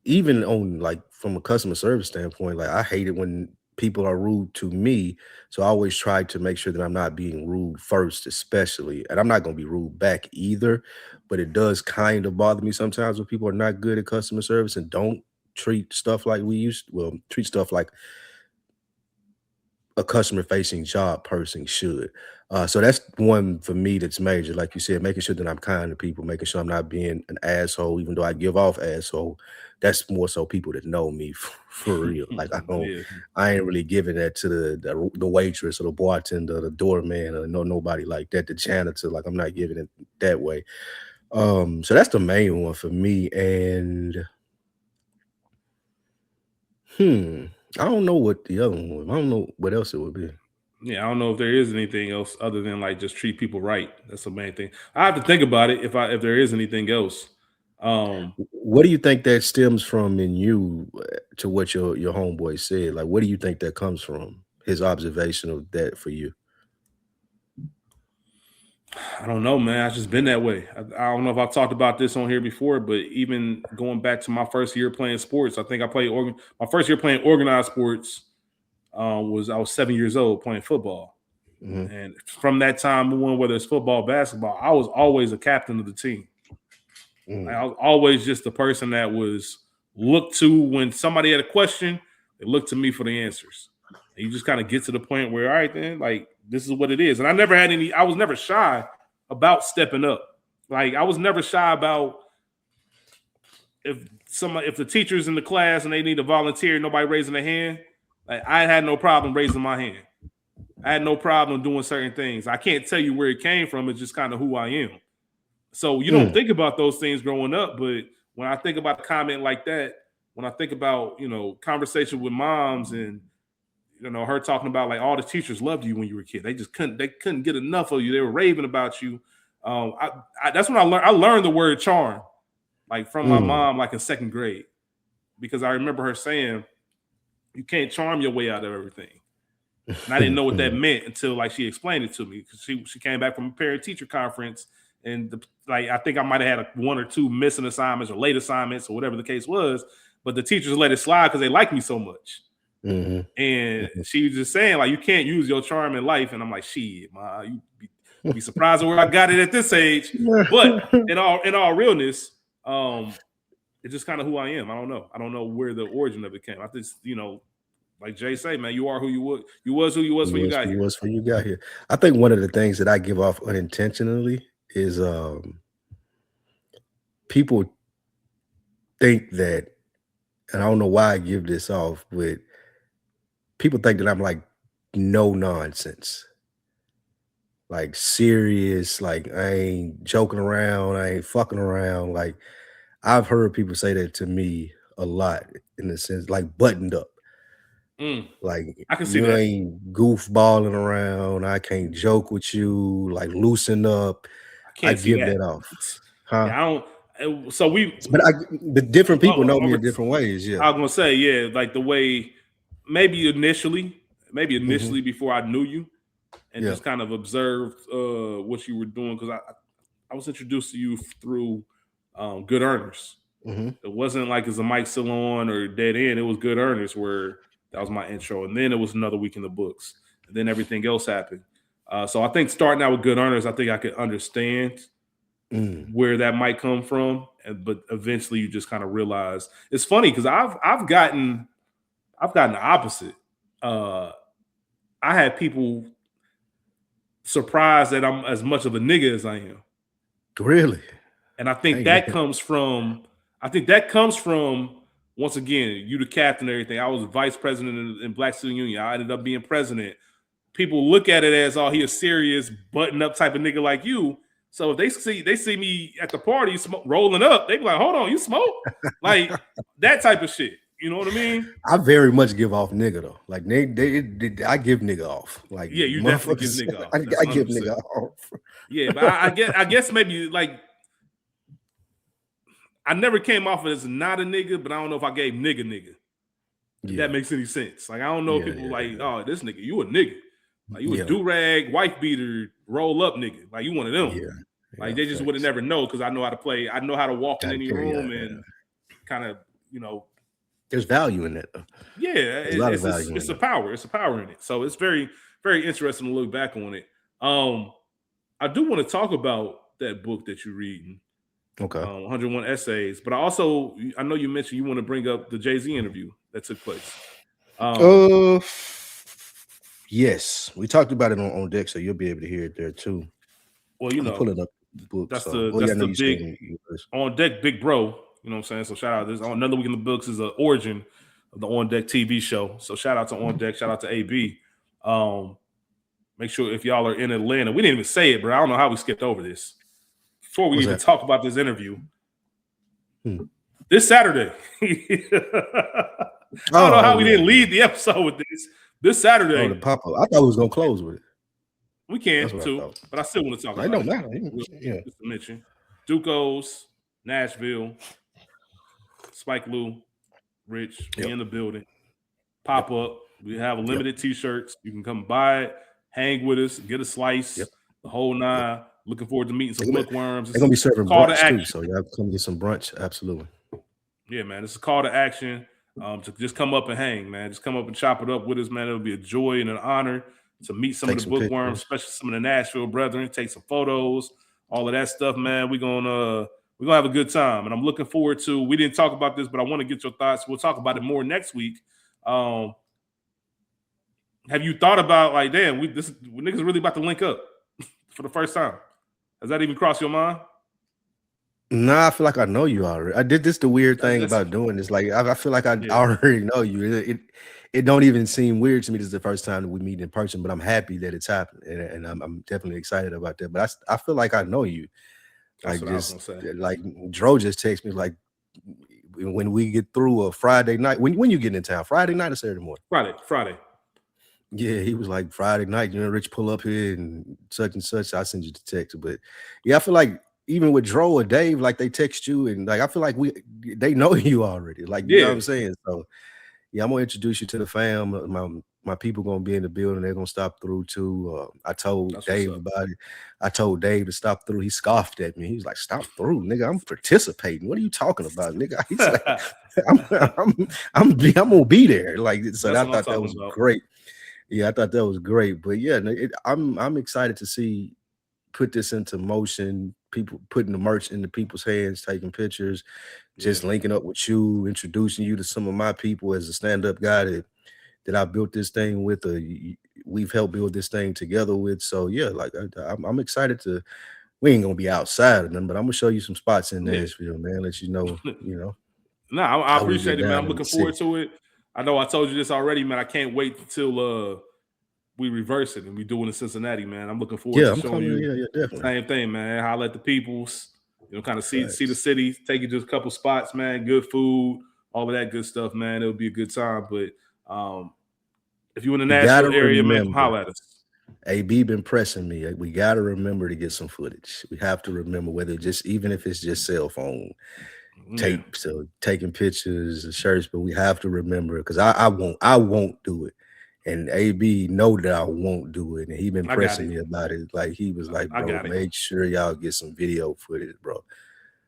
Even on like from a customer service standpoint, like I hate it when people are rude to me. So I always try to make sure that I'm not being rude first, especially. And I'm not going to be rude back either. But it does kind of bother me sometimes when people are not good at customer service and don't treat stuff like treat stuff like a customer-facing job person should. So that's one for me that's major. Like you said, making sure that I'm kind to people, making sure I'm not being an asshole, even though I give off asshole. That's more so people that know me for real. Like I ain't really giving that to the waitress or the bartender or the doorman or nobody like that, the janitor. Like I'm not giving it that way. So that's the main one for me. And I don't know what the other one was. I don't know what else it would be. Yeah, I don't know if there is anything else other than like just treat people right. That's the main thing. I have to think about it if there is anything else. What do you think that stems from in you to what your homeboy said? Like, what do you think that comes from? His observation of that for you. I don't know, man. I've just been that way. I don't know if I've talked about this on here before, but even going back to my first year playing sports, I think I played my first year playing organized sports was I was 7 years old playing football, Mhm. and from that time on, whether it's football, basketball, I was always a captain of the team. Like, I Mm. was always just the person that was looked to when somebody had a question. They looked to me for the answers. And you just kind of get to the point where, all right, then, like this is what it is. And I never had any. I was never shy about stepping up. Like I was never shy about if the teacher's in the class and they need a volunteer, nobody raising their hand. Like I had no problem raising my hand. I had no problem doing certain things. I can't tell you where it came from. It's just kind of who I am. So you don't Mm. think about those things growing up, but when I think about a comment like that, when I think about conversation with moms and her talking about like all the teachers loved you when you were a kid, they couldn't get enough of you. They were raving about you. That's when I learned. I learned the word charm, like from my Mm. mom, like in second grade, because I remember her saying, "You can't charm your way out of everything." And I didn't know what that meant until like she explained it to me because she came back from a parent teacher conference and I think I might have had one or two missing assignments or late assignments or whatever the case was, but the teachers let it slide because they liked me so much. Mhm. And Mhm. she was just saying like you can't use your charm in life, and I'm like, shit, ma, you be surprised at where I got it at this age. But in all realness, it's just kind of who I am. I don't know. I don't know where the origin of it came. I just like Jay say, man, you are who you were. You was who you was when you got here. Was when you got here. I think one of the things that I give off unintentionally is people think that, and I don't know why I give this off, but people think that I'm like no nonsense, like serious, like I ain't joking around, I ain't fucking around. Like I've heard people say that to me a lot in the sense like buttoned up. Mm, Like I can see you that. ain't goofballing around. I can't joke with you. Like loosen up. I I can't see give that. that off, huh? Yeah, I don't. So But the different people know me over, in different ways. Yeah, I was gonna say, yeah, like the way maybe hmm, initially before I knew you and yeah, just kind of observed what you were doing because I was introduced to you through Good Earners. hmm, It wasn't like it's a mic still on or dead end. It was Good Earners where that was my intro, and then it was Another Week in the Books, and then everything else happened. So I think starting out with Good Earners, I think I could understand mm. where that might come from, but eventually you just kind of realize it's funny because I've gotten the opposite. Uh, I had people surprised that I'm as much of a nigga as I am, Really? and Hey man, I think that comes from once again you the captain and everything. I was vice president in Black Student Union. I ended up being president. People look at it as, oh, he a serious button up type of nigga like you. So if they see me at the party rolling up, they be like, hold on, you smoke? Like that type of shit. You know what I mean? I very much give off nigga though. Like I give nigga off. Like Yeah, you definitely give motherfuckers, nigga off. That's I give 100%. nigga off. Yeah, but I guess maybe like I never came off as not a nigga, but I don't know if I gave nigga. If that Yeah, makes any sense. Like I don't know if yeah, people like, yeah, oh, this nigga, you a nigga. Like you a yeah, do rag, wife beater, roll up nigga. Like you one of them. yeah, Like yeah. they just would have Facts. never know because I know how to play. I know how to walk in any Yeah, room yeah. and kind of, you know, There's value in that though. yeah, There's a lot of value it's in a that. power. It's a power in it. So it's very, very interesting to look back on it. Um, I do want to talk about that book that you're reading, Okay. 101 Essays, but I know you mentioned you want to bring up the Jay-Z interview that took place. Um, Uh, yes, we talked about it on deck, so you'll be able to hear it there too. well, I'm pulling up the book, so oh yeah, that's I know the you big saying yours. on deck big bro. You know what I'm saying? So shout out. This Another Week in the Books is the origin of the On Deck TV show. So shout out to On Deck. Shout out to AB. Um, make sure if y'all are in Atlanta, we didn't even say it, bro. I don't know how we skipped over this. Before we What's even that? talk about this interview, Hmm. this Saturday. I don't know Oh, how oh we yeah, didn't yeah. lead the episode with this, This Oh, Saturday, the pop up. I thought we was gonna close with it. we can That's what I too, thought. but I still want to talk It about don't it. matter. Yeah. Just to mention, Ducos, Nashville, Spike Lou, Rich, we Yep. in the building. Yep. Pop up. We have limited T-shirts. You can come buy it, hang with us, get a slice, Yep. the whole nine. Looking forward to meeting some bookworms. They're gonna be serving Call to brunch too, action. so y'all come get some brunch. Absolutely. Yeah, man. It's a call to action. To just come up and hang, man. Just come up and chop it up with us, man. It'll be a joy and an honor to meet some Take of the some bookworms, pictures. especially some of the Nashville brethren. Take some photos, all of that stuff, man. We're gonna have a good time, and I'm looking forward to. We didn't talk about this, but I want to get your thoughts. We'll talk about it more next week. Have you thought about like, damn, we niggas really about to link up for the first time? Has that even crossed your mind? Nah, I feel like I know you already. I did this. The weird thing That's about doing this, like I feel like I Yeah. already know you. It don't even seem weird to me. This is the first time that we meet in person, but I'm happy that it's happened, and I'm definitely excited about that. But I feel like I know you. That's Like what I was just gonna say. like Dro just texted me like when we get through a Friday night. When you get in town, Friday night or Saturday morning? Friday. Yeah, he was like Friday night. Rich, pull up here and such. I send you the text, but yeah, I feel like even with Dro or Dave, like they text you and like I feel like they know you already. Like you know what I'm saying. So yeah, I'm gonna introduce you to the fam. My people gonna be in the building. They're gonna stop through too. I told That's Dave about it. I told Dave to stop through. He scoffed at me. He was like, "Stop through, nigga. I'm participating. What are you talking about, nigga?" He's like, I'm gonna be there." Like so, That's I what I'm thought that talking was about. great. Yeah, I thought that was great. But yeah, I'm excited to see put this into motion. People putting the merch into people's hands, taking pictures, just linking up with you, introducing you to some of my people as a stand-up guy that I built this thing with. We've helped build this thing together with. So yeah, like I'm excited to. We ain't gonna be outside of them, but I'm gonna show you some spots in Nashville, man. Let you know, No, I how we appreciate get it, man. down I'm in the looking forward city. to it. I know I told you this already, man. I can't wait until we reverse it and we do it in Cincinnati, man. I'm looking forward Yeah, to I'm showing coming. you Yeah, definitely. same thing, man. Holla at the peoples, kind of see the Facts. city, take you to a couple spots, man. Good food, all of that good stuff, man. It'll be a good time. But if you're in the We gotta Nashville area, man, come remember. holla at us. AB been pressing me. We got to remember to get some footage. We have to remember even if it's just cell phone tapes or taking pictures and shirts, but we have to remember because I won't do it. And AB know that I won't do it. And he been pressing me about it. Like he was like, bro, make sure y'all get some video footage, bro.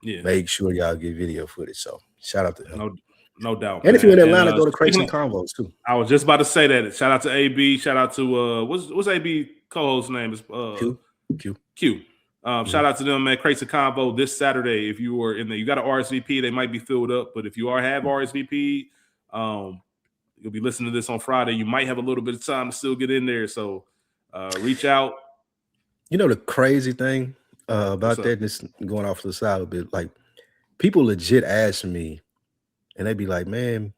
Yeah. Make sure y'all get video footage. So shout out to him. No doubt. And man. if you're in Atlanta, go to Crates and Convos too. I was just about to say that. Shout out to AB. Shout out to what's AB co-host name is Q. Shout out to them, man. Crates and Convo this Saturday. If you are in there, you got an RSVP. They might be filled up, but if you have RSVP, you'll be listening to this on Friday. You might have a little bit of time to still get in there. So reach out. You know the crazy thing about that, this going off to the side a bit, like people legit ask me, and they be like, "Man,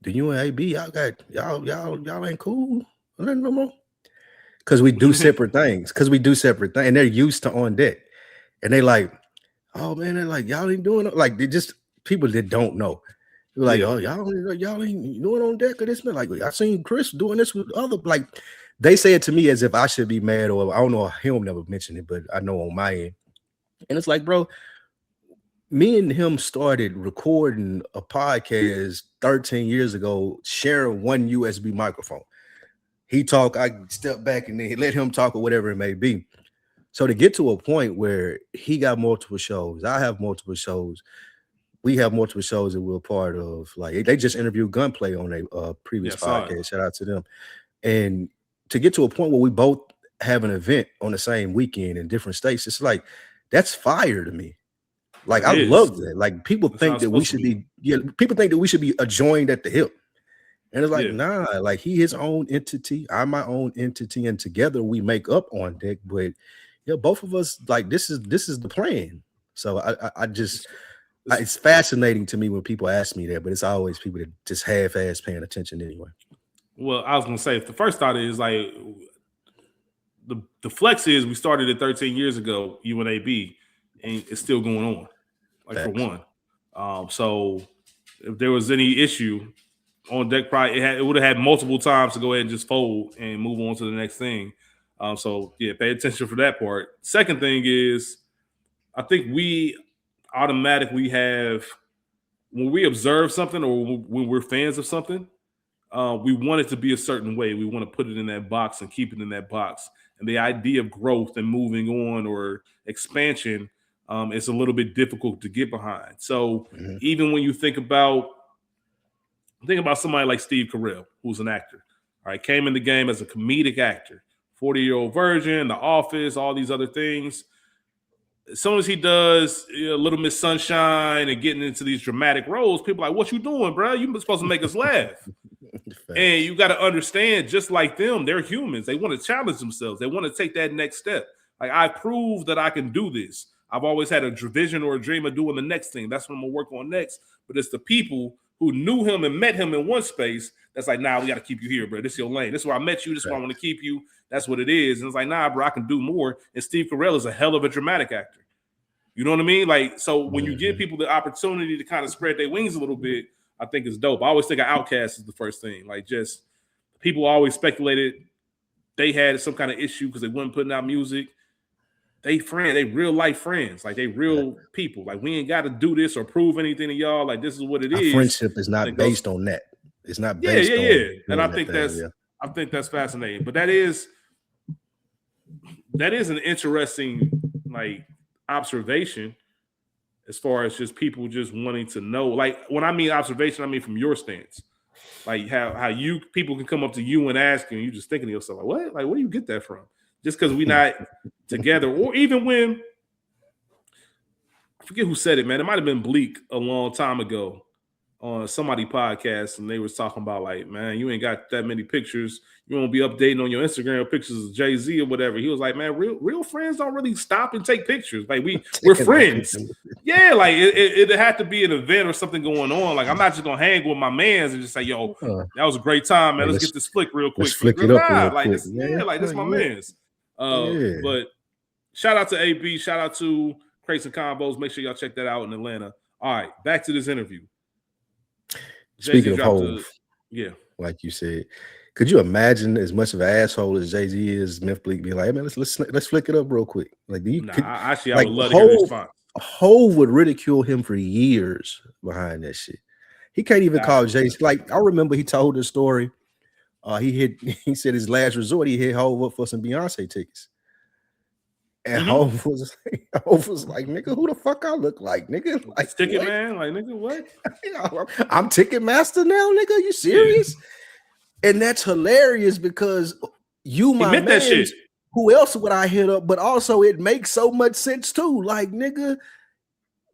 do you and AB y'all ain't cool no more?" Because we do separate things. And they're used to on deck, and they like, "Oh man," they're like, "Y'all ain't doing it." Like they just people that don't know. They're like, "Oh, y'all ain't doing on deck of this." Like I seen Chris doing this with other like. They say it to me as if I should be mad, or I don't know. Him never mentioned it, but I know on my end. And it's like, bro, me and him started recording a podcast 13 years ago, sharing one USB microphone. He talk, I step back and then let him talk or whatever it may be. So to get to a point where he got multiple shows, I have multiple shows, we have multiple shows that we're a part of. Like they just interviewed Gunplay on a previous podcast. Shout out to them. And to get to a point where we both have an event on the same weekend in different states, it's like that's fire to me. Like I love that. Like people think that we should be, people think that we should be adjoined at the hip. And it's like, nah, like he his own entity, I'm my own entity, and together we make up on deck. But yeah, both of us, like this is the plan. So I just it's fascinating to me when people ask me that, but it's always people that just half-ass paying attention anyway. Well, I was gonna say the first thought is like the flex is we started it 13 years ago, UNAB, and it's still going on. Like for one. So if there was any issue, on deck. Probably it would have had multiple times to go ahead and just fold and move on to the next thing. So yeah, pay attention for that part. Second thing is, I think we automatically have, when we observe something or when we're fans of something, we want it to be a certain way. We want to put it in that box and keep it in that box. And the idea of growth and moving on or expansion is a little bit difficult to get behind. So even when you think about somebody like Steve Carell, who's an actor, all right, came in the game as a comedic actor, 40-year-old virgin, The Office, all these other things. As soon as he does Little Miss Sunshine and getting into these dramatic roles, people are like, what you doing, bro? You're supposed to make us laugh. And you got to understand, just like them, they're humans. They want to challenge themselves. They want to take that next step. Like, I proved that I can do this. I've always had a vision or a dream of doing the next thing. That's what I'm going to work on next. But it's the people who knew him and met him in one space that's like, nah, we got to keep you here, bro. This is your lane. This is where I met you. This is where I want to keep you. That's what it is. And it's like, nah, bro, I can do more. And Steve Carell is a hell of a dramatic actor. You know what I mean? Like, so when you give people the opportunity to kind of spread their wings a little bit, I think it's dope. I always think of Outkast is the first thing. Like, just people always speculated they had some kind of issue because they weren't putting out music. They real life friends. Like, they real people. Like, we ain't got to do this or prove anything to y'all. Like, this is what it is. Friendship is not based on that. It's not based on And I think I think that's fascinating. But that is an interesting like observation as far as just people just wanting to know. Like, when I mean observation, I mean from your stance. Like how you people can come up to you and ask you, and you just thinking to yourself, like, what? Like, where do you get that from? Just because we're not together. Or even when, I forget who said it, man. It might have been Bleak a long time ago on somebody podcast, and they was talking about, like, man, you ain't got that many pictures. You won't be updating on your Instagram pictures of Jay-Z or whatever. He was like, man, real friends don't really stop and take pictures. Like, we're friends. Yeah, like it had to be an event or something going on. Like, I'm not just gonna hang with my mans and just say, yo, that was a great time, man. Let's get this flick real quick. Let's flick it up real like quick. This my mans. But shout out to AB, shout out to Crates and Combos. Make sure y'all check that out in Atlanta. All right, back to this interview. Speaking of Hov, like you said, could you imagine as much of an asshole as Jay-Z is, Myth Bleak being like, hey, man, let's flick it up real quick? Like, I would love to hear this response. Hov would ridicule him for years behind that shit. He can't even call Jay-Z. Like, I remember he told this story. He said his last resort, he hit Hov up for some Beyonce tickets. And Hov was like, nigga, who the fuck I look like, nigga? Like, Ticket man? Like, nigga, what? I'm Ticketmaster now, nigga. You serious? And that's hilarious because my man, that shit. Who else would I hit up? But also it makes so much sense too. Like, nigga,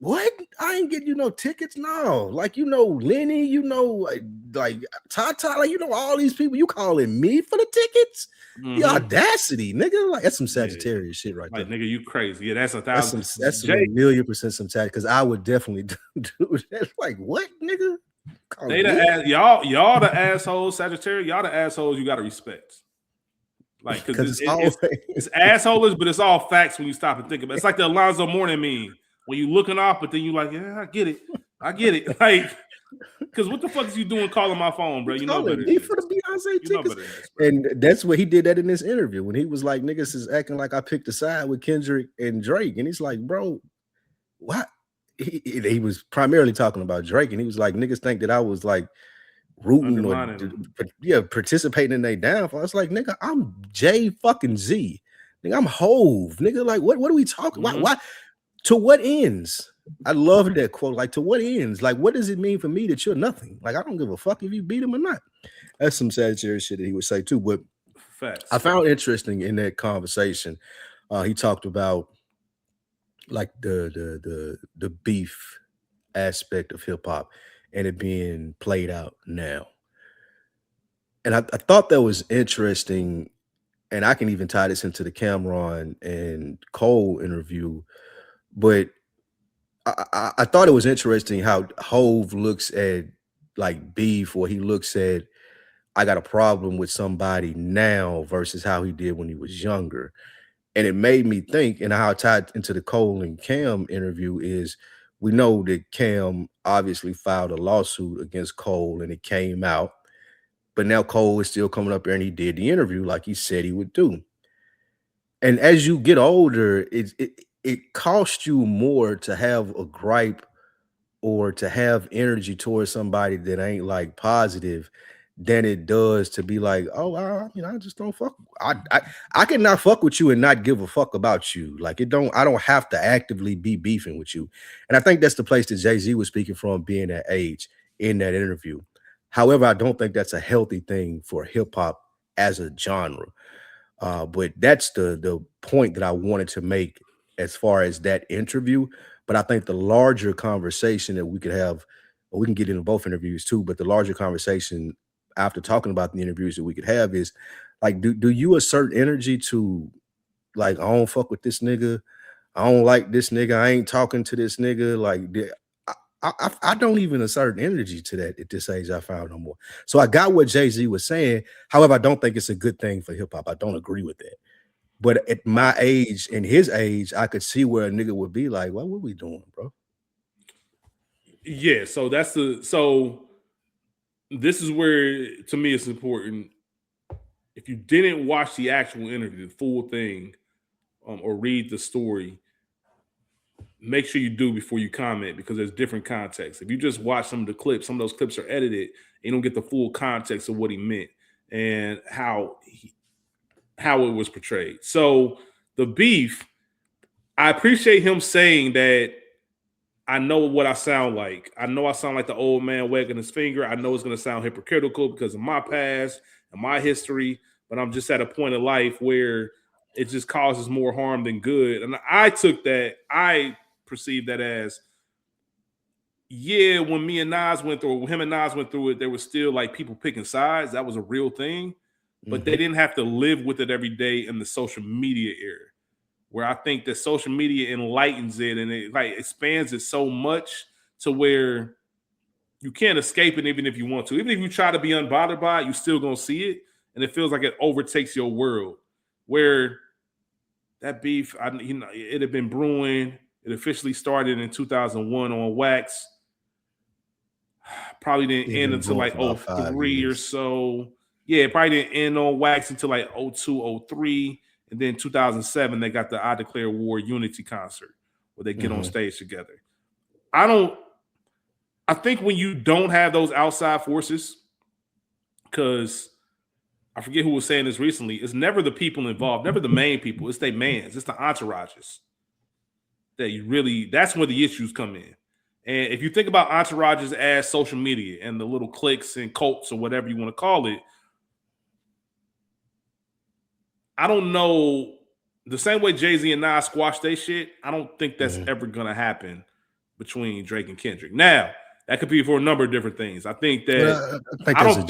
what? I ain't getting you no tickets. No, like, Lenny, like Tata, like, all these people. You calling me for the tickets? The audacity, nigga. Like, that's some Sagittarius shit right there. Nigga, you crazy. Yeah, that's 1,000. That's 1,000,000% some Sagittarius, because I would definitely do that. Like, what, nigga? They y'all the assholes, Sagittarius. Y'all the assholes you gotta respect. Like, because it's assholes, but it's all facts when you stop and think about it. It's like the Alonzo Mourning meme. When you looking off, but then you like, yeah, I get it. Like, because what the fuck is you doing calling my phone, bro? You know better. Me for the Beyonce tickets. And that's what he did that in this interview when he was like, niggas is acting like I picked a side with Kendrick and Drake. And he's like, bro, what? He was primarily talking about Drake, and he was like, niggas think that I was like rooting or participating in their downfall. It's like, nigga, I'm J fucking Z. Nigga, I'm Hov. Nigga, like, what are we talking? Why? To what ends? I love that quote. Like, to what ends? Like, what does it mean for me that you're nothing? Like, I don't give a fuck if you beat him or not. That's some Sagittarius shit that he would say too. But facts. I found interesting in that conversation, he talked about like the beef aspect of hip hop and it being played out now. And I thought that was interesting. And I can even tie this into the Cameron and Cole interview. But I thought it was interesting how Hov looks at like beef, or he looks at, I got a problem with somebody now versus how he did when he was younger. And it made me think, and how I tied into the Cole and Cam interview is, we know that Cam obviously filed a lawsuit against Cole and it came out. But now Cole is still coming up there and he did the interview like he said he would do. And as you get older, it costs you more to have a gripe or to have energy towards somebody that ain't like positive than it does to be like, oh, I just don't fuck. I cannot fuck with you and not give a fuck about you. Like I don't have to actively be beefing with you. And I think that's the place that Jay-Z was speaking from, being that age in that interview. However, I don't think that's a healthy thing for hip hop as a genre. But that's the point that I wanted to make as far as that interview. But I think the larger conversation that we could have, or we can get into both interviews too, but the larger conversation after talking about the interviews that we could have is like, do you assert energy to like, I don't fuck with this nigga, I don't like this nigga, I ain't talking to this nigga, like I don't even assert energy to that at this age. I found no more. So I got what Jay-Z was saying. However, I don't think it's a good thing for hip hop. I don't agree with that. But at my age and his age, I could see where a nigga would be like, what we doing, bro? Yeah, so this is where to me it's important. If you didn't watch the actual interview, the full thing, or read the story, make sure you do before you comment, because there's different contexts. If you just watch some of the clips, some of those clips are edited, you don't get the full context of what he meant and how it was portrayed. So the beef, I appreciate him saying that I know what I sound like. I know I sound like the old man wagging his finger. I know it's going to sound hypocritical because of my past and my history, but I'm just at a point in life where it just causes more harm than good. And I perceived that as, yeah, when me and Nas went through it, when him and Nas went through it, there was still like people picking sides. That was a real thing, but they didn't have to live with it every day in the social media era, where I think that social media enlightens it and it like expands it so much to where you can't escape it even if you want to. Even if you try to be unbothered by it, you're still going to see it. And it feels like it overtakes your world. Where that beef, it had been brewing. It officially started in 2001 on Wax. Probably didn't end until like 03 or so. Yeah, it probably didn't end on Wax until like 02, 03. And then 2007, they got the I Declare War Unity concert where they get on stage together. I think when you don't have those outside forces, because I forget who was saying this recently, it's never the people involved, never the main people. It's their mans, it's the entourages that's where the issues come in. And if you think about entourages as social media and the little cliques and cults or whatever you want to call it, I don't know, the same way Jay-Z and Nas squashed their shit, I don't think that's ever going to happen between Drake and Kendrick. Now, that could be for a number of different things. I think that I was just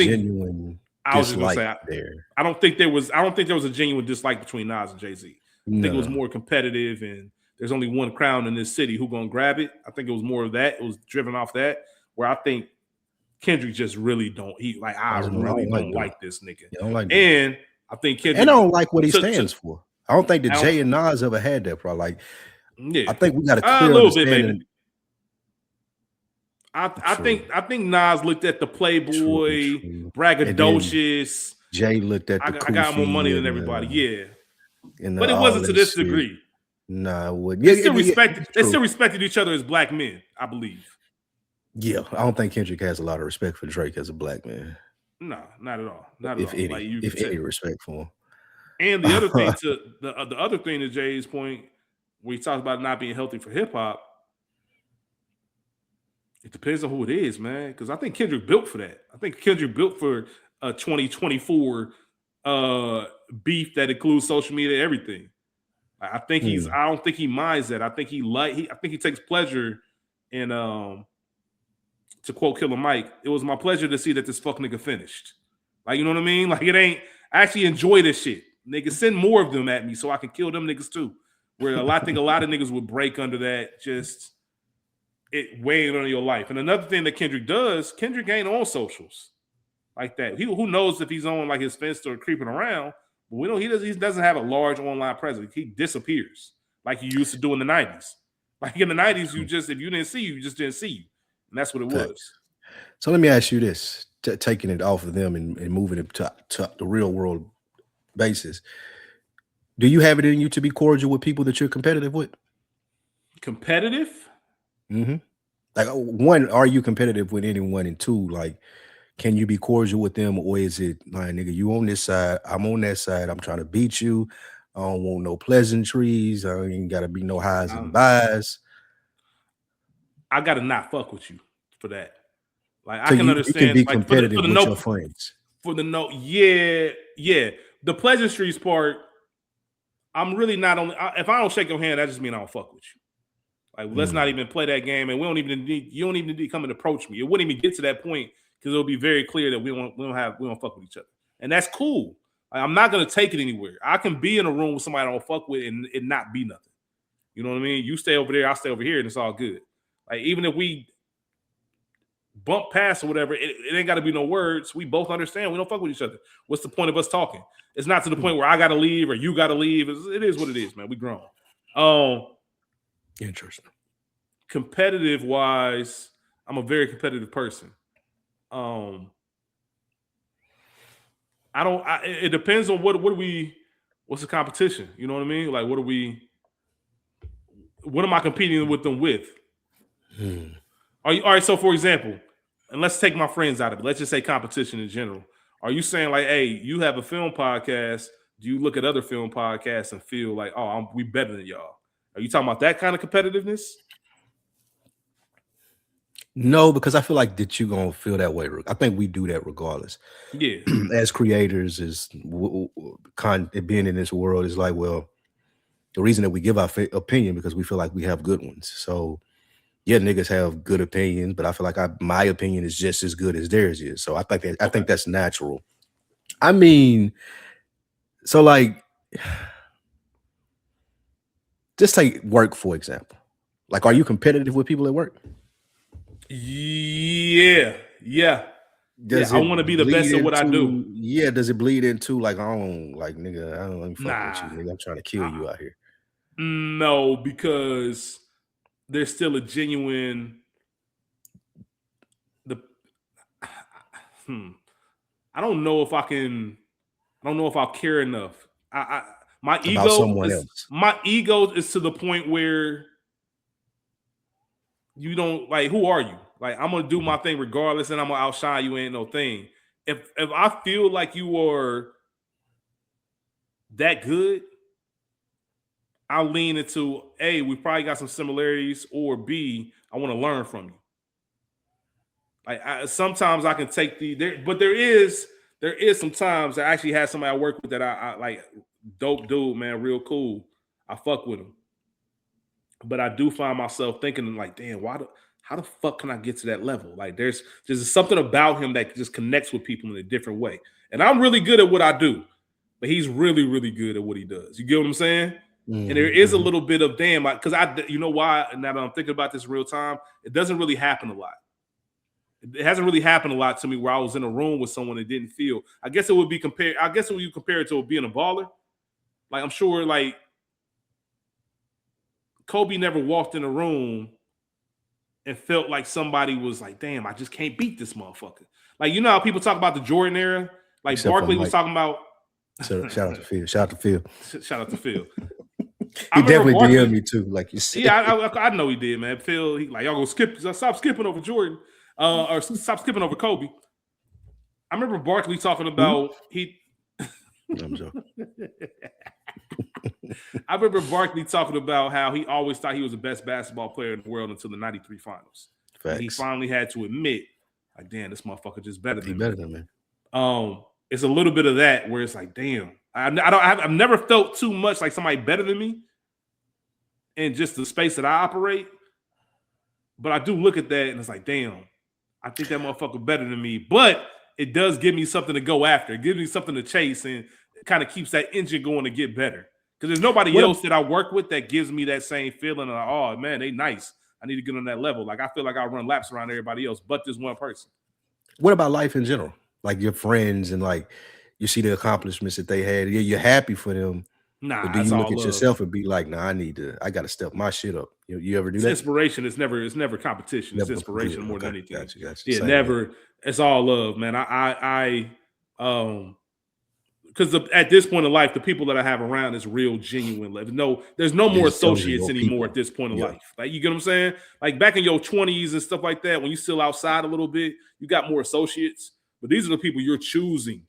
going to say there. I don't think there was a genuine dislike between Nas and Jay-Z. I think it was more competitive, and there's only one crown in this city. Who gonna grab it? I think it was more of that. It was driven off that. Where I think Kendrick just really don't. I really don't like this nigga. And I think Kendrick, and I don't like what he stands for. I don't think that Jay and Nas ever had that problem. Like, I think we got a clear understanding. I think Nas looked at the Playboy, braggadocious. Jay looked at the I got more money than everybody. Yeah. But it all wasn't to this shit. degree. Nah, it wouldn't. They still respected each other as black men, I believe. Yeah, I don't think Kendrick has a lot of respect for Drake as a black man. No, not at all. Not at all. If any respect for him. And the other thing the other thing to Jay's point, where he talks about not being healthy for hip hop, it depends on who it is, man. Because I think Kendrick built for that. I think Kendrick built for a 2024 beef that includes social media, everything. I think I don't think he minds that. I think he takes pleasure in to quote Killer Mike, it was my pleasure to see that this fuck nigga finished. Like, you know what I mean? Like, I actually enjoy this shit. Niggas, send more of them at me so I can kill them niggas too. Where I think a lot of niggas would break under that, just it weighing on your life. And another thing that Kendrick does, Kendrick ain't on socials like that. Who knows if he's on like his fence or creeping around, but we know he doesn't have a large online presence. He disappears like he used to do in the 90s. Like in the 90s, you just, if you didn't see you just didn't see you. And that's what it was. So let me ask you this, taking it off of them and moving it to the real world basis. Do you have it in you to be cordial with people that you're competitive with? Competitive? Mm-hmm. Like, one, are you competitive with anyone? And two, like, can you be cordial with them, or is it like, nigga, you on this side, I'm on that side, I'm trying to beat you, I don't want no pleasantries, I ain't gotta be no highs and buys. I gotta not fuck with you for that. Like, So I can you understand, can be like, competitive with your friends. For the note, yeah. The pleasantries part, I'm really not on. If I don't shake your hand, that just means I don't fuck with you. Like, let's not even play that game, and you don't even need to come and approach me. It wouldn't even get to that point because it'll be very clear that we don't fuck with each other, and that's cool. Like, I'm not gonna take it anywhere. I can be in a room with somebody I don't fuck with and it not be nothing. You know what I mean? You stay over there, I stay over here, and it's all good. Like, even if we bump past or whatever, it ain't got to be no words. We both understand we don't fuck with each other. What's the point of us talking? It's not to the point where I got to leave or you got to leave. It is what it is, man. We grown. Interesting. Competitive wise, I'm a very competitive person. It depends on what's the competition? You know what I mean? Like, what am I competing with them with? All right, so for example, and let's take my friends out of it. Let's just say competition in general. Are you saying like, hey, you have a film podcast? Do you look at other film podcasts and feel like, oh, we better than y'all? Are you talking about that kind of competitiveness? No, because I feel like that you're gonna feel that way. I think we do that regardless. Yeah. As creators, being in this world is like, well, the reason that we give our opinion because we feel like we have good ones. So yeah, niggas have good opinions, but I feel like my opinion is just as good as theirs is. So I think that's natural. I mean, so like, just take work for example. Like, are you competitive with people at work? Yeah. I want to be the best at what I do. Yeah, does it bleed into like, I don't like, nigga, I don't fuck with you, nigga. I'm trying to kill you out here. No, because there's still a genuine I don't know if I'll care enough. My ego is to the point where you don't like, who are you? Like, I'm gonna do my thing regardless, and I'm gonna outshine you. Ain't no thing. If I feel like you are that good, I'll lean into A, we probably got some similarities, or B, I want to learn from you. Like, sometimes I can take but there is some times I actually had somebody I work with that I like, dope dude, man, real cool. I fuck with him. But I do find myself thinking like, damn, how the fuck can I get to that level? Like, there's something about him that just connects with people in a different way. And I'm really good at what I do, but he's really, really good at what he does. You get what I'm saying? And there is a little bit of damn, because you know why? Now that I'm thinking about this real time, it doesn't really happen a lot. It hasn't really happened a lot to me where I was in a room with someone that didn't feel. I guess it would be compared. I guess when you compare it to being a baller, like, I'm sure like Kobe never walked in a room and felt like somebody was like, damn, I just can't beat this motherfucker. Like, you know how people talk about the Jordan era? Like, except Barkley was talking about. Shout out to Phil. Shout out to Phil. He definitely DM'd me too, like you said. Yeah, I know he did, man. Phil, like, y'all gonna stop skipping over Jordan, or stop skipping over Kobe. I remember Barkley talking about I'm sorry. I remember Barkley talking about how he always thought he was the best basketball player in the world until the '93 finals. And he finally had to admit, like, damn, this motherfucker just better than me. It's a little bit of that where it's like, damn, I've never felt too much like somebody better than me in just the space that I operate. But I do look at that and it's like, damn, I think that motherfucker better than me. But it does give me something to go after. It gives me something to chase, and it kind of keeps that engine going to get better. Because there's nobody else that I work with that gives me that same feeling of, oh, man, they nice. I need to get on that level. Like, I feel like I run laps around everybody else, but this one person. What about life in general? Like, your friends, and like, you see the accomplishments that they had. You're happy for them. Or Nah, do it's you look all at love. yourself and be like, nah, I got to step my shit up? You ever do It's that? inspiration. It's never competition. It's Never inspiration good. more than Okay, anything. got you. Yeah, Same here. never. It's all love, man. Because at this point in life, the people that I have around is real, genuine love. No, there's no Yeah, more just those are associates your anymore at people. this point in Yeah. life. Like, you get what I'm saying? Like back in your 20s and stuff like that, when you still outside a little bit, you got more associates. But these are the people you're choosing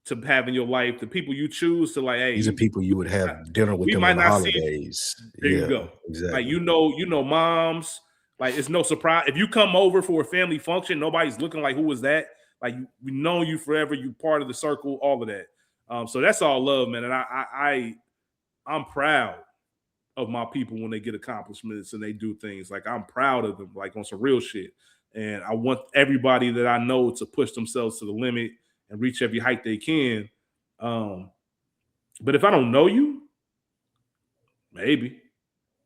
to have in your life. The people you choose to like, hey, These are people you would have dinner with we them might on the not see. holidays. There you Yeah, go. Like exactly. moms. Like it's no surprise if you come over for a family function. Nobody's looking like who was that. Like we know you forever. You part of the circle. All of that. So that's all love, man. And I'm proud of my people when they get accomplishments and they do things. Like I'm proud of them. Like on some real shit. And I want everybody that I know to push themselves to the limit and reach every height they can. Um, but if I don't know you, maybe.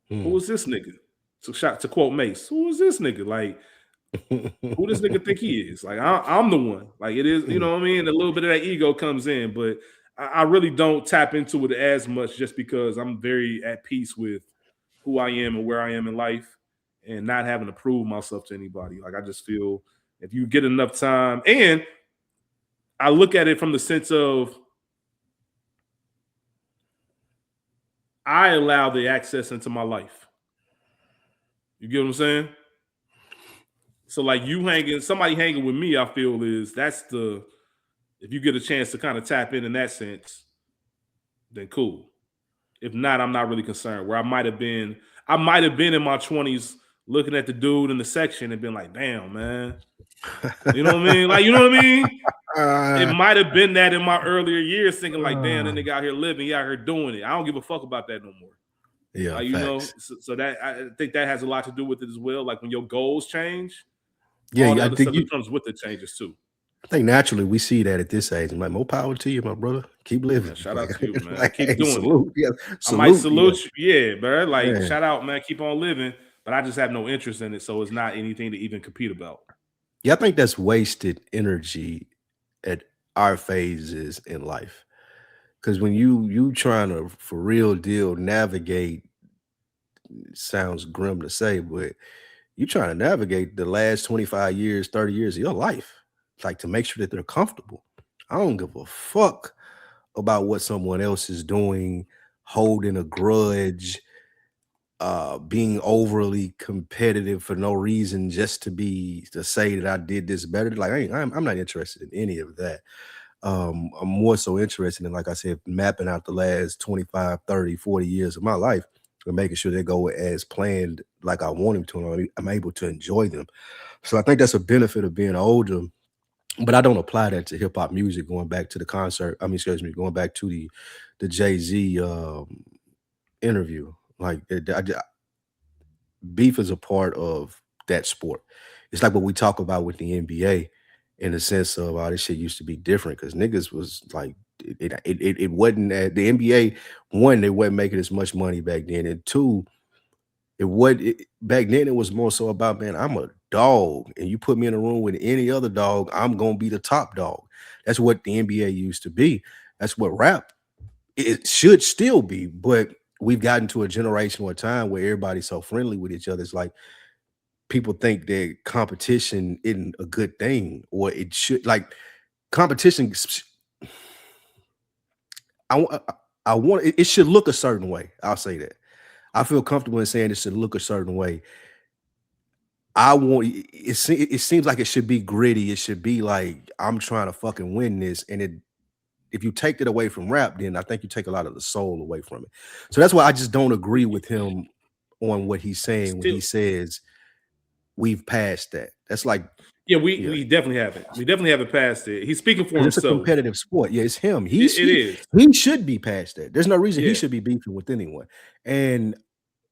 Who is this nigga? To quote Mace, who is this nigga? Like, who this nigga think he is? Like, I'm the one. Like, it is, you know what I mean? A little bit of that ego comes in, but I really don't tap into it as much just because I'm very at peace with who I am and where I am in life and not having to prove myself to anybody. Like, I just feel if you get enough time, and I look at it from the sense of I allow the access into my life. You get what I'm saying? So like somebody hanging with me, I feel that's the if you get a chance to kind of tap in that sense, then cool. If not, I'm not really concerned. Where I might have been in my 20s looking at the dude in the section and been like, damn, man. You know what I mean? Like, you know what I mean? It might have been that in my earlier years, thinking like, damn, that nigga out here living, he out here doing it. I don't give a fuck about that no more. Yeah, Like, facts. so that I think that has a lot to do with it as well. Like when your goals change, all the Yeah, other stuff that comes with it changes too. I think naturally we see that at this age. I'm like, more power to you, my brother. Keep living. Man, shout Like, out to you, man. like, Keep hey, doing it. salute. Yeah, I might salute. Yeah, salute you. Yeah, bro. Like, man. shout out, man. Keep on living. But I just have no interest in it. So it's not anything to even compete about. Yeah, I think that's wasted energy at our phases in life. Because when you trying to for real deal navigate, sounds grim to say, but you trying to navigate the last 25 years, 30 years of your life, like to make sure that they're comfortable. I don't give a fuck about what someone else is doing, holding a grudge, being overly competitive for no reason, just to say that I did this better. Like I'm not interested in any of that. I'm more so interested in, like I said, mapping out the last 25, 30, 40 years of my life and making sure they go as planned, like I want them to, and I'm able to enjoy them. So I think that's a benefit of being older, but I don't apply that to hip hop music. Going back to the concert, I mean, excuse me, going back to the Jay-Z interview, like beef is a part of that sport. It's like what we talk about with the NBA in the sense of this shit used to be different because niggas was like it wasn't the NBA. One, they wasn't making as much money back then, and two, back then it was more so about, man, I'm a dog, and you put me in a room with any other dog, I'm gonna be the top dog. That's what the NBA used to be. That's what rap it should still be, but we've gotten to a generational time where everybody's so friendly with each other. It's like people think that competition isn't a good thing, or it should like competition. I want it should look a certain way. I'll say that. I feel comfortable in saying it should look a certain way. I want it seems like it should be gritty. It should be like I'm trying to fucking win this, and if you take it away from rap, then I think you take a lot of the soul away from it. So that's why I just don't agree with him on what he's saying when Still, he says we've passed that. That's like, yeah, yeah, we definitely haven't. We definitely haven't passed it. He's speaking for because it's a himself. competitive sport. Yeah, it's him. It is. He should be past that. There's no reason he Yeah. should be beefing with anyone. And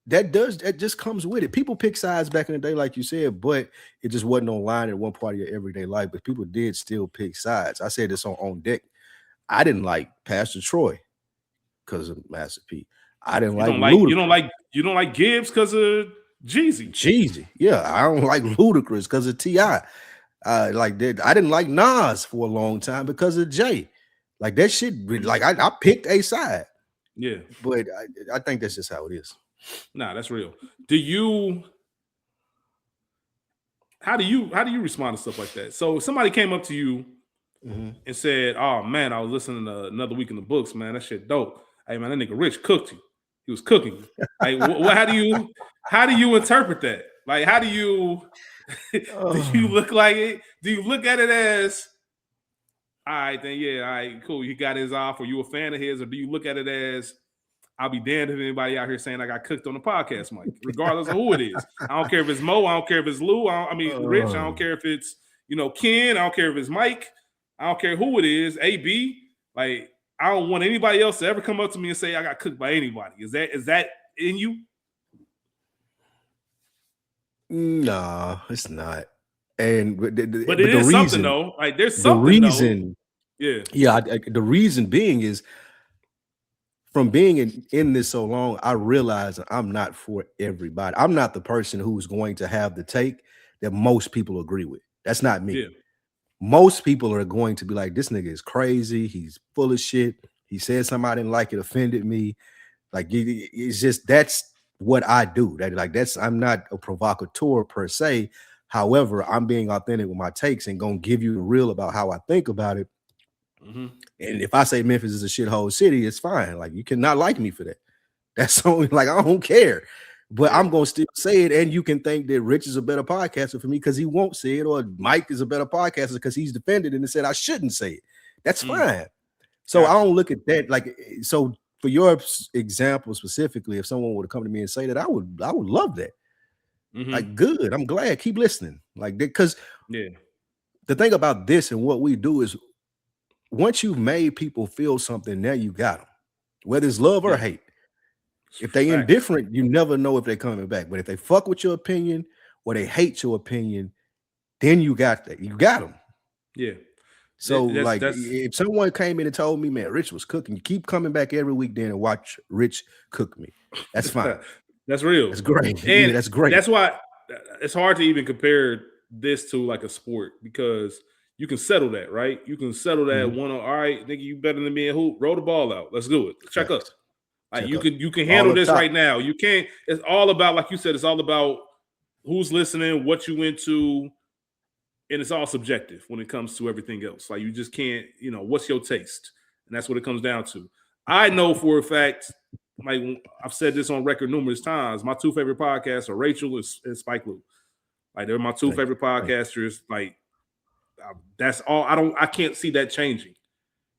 that just comes with it. People pick sides back in the day, like you said, but it just wasn't online in one part of your everyday life. But people did still pick sides. I said this on deck. I didn't like Pastor Troy because of Master P. I didn't like Ludacris. You don't like Gibbs because of Jeezy. Jeezy. Yeah, I don't like Ludacris because of T.I. Like that. I didn't like Nas for a long time because of Jay. Like that shit, like I picked a side. Yeah. But I think that's just how it is. Nah, that's real. How do you respond to stuff like that? So if somebody came up to you and said, "Oh man, I was listening to Another Week in the Books, man. That shit dope. Hey man, that nigga Rich cooked you. He was cooking you." Like, how do you interpret that? Like, how do you do you look like it? Do you look at it as, all right, then yeah, all right, cool. He got his off, or you a fan of his, or do you look at it as, I'll be damned if anybody out here saying I got cooked on the podcast mic, regardless of who it is. I don't care if it's Mo, I don't care if it's Lou, Rich, I don't care if it's Ken, I don't care if it's Mike, I don't care who it is, AB. Like, I don't want anybody else to ever come up to me and say I got cooked by anybody. Is that in you? Nah, it's not. And but it is the reason, something though. Like, there's something. The reason, though. Yeah. The reason being is, from being in this so long, I realize I'm not for everybody. I'm not the person who's going to have the take that most people agree with. That's not me. Yeah. Most people are going to be like, this nigga is crazy. He's full of shit. He said something I didn't like. It offended me. Like, it's just, that's what I do. I'm not a provocateur per se. However, I'm being authentic with my takes and gonna give you the real about how I think about it. And if I say Memphis is a shithole city, it's fine. Like, you cannot like me for that. That's only, like, I don't care. But I'm gonna still say it, and you can think that Rich is a better podcaster for me because he won't say it, or Mike is a better podcaster because he's defended it and said I shouldn't say it. That's fine. So I don't look at that like. So for your example specifically, if someone would come to me and say that, I would love that. Like, good. I'm glad. Keep listening. Like, because the thing about this and what we do is, once you've made people feel something, now you got them, whether it's love or hate. If they indifferent, you never know if they're coming back. But if they fuck with your opinion or they hate your opinion, then you got that. You got them. Yeah. So if someone came in and told me, man, Rich was cooking, you keep coming back every week then and watch Rich cook me. That's fine. That's real. That's great. And that's great. That's why it's hard to even compare this to like a sport, because you can settle that, right? You can settle that all right, nigga, you better than me and who? Roll the ball out. Let's do it. Check up. Like, you can handle this right now. You can't. It's all about, like you said, it's all about who's listening, what you into, and it's all subjective when it comes to everything else. Like, you just can't, what's your taste? And that's what it comes down to. I know for a fact, like, I've said this on record numerous times, my two favorite podcasts are Rachel and Spike Lee. Like, they're my two favorite podcasters. Like, that's all. I can't see that changing.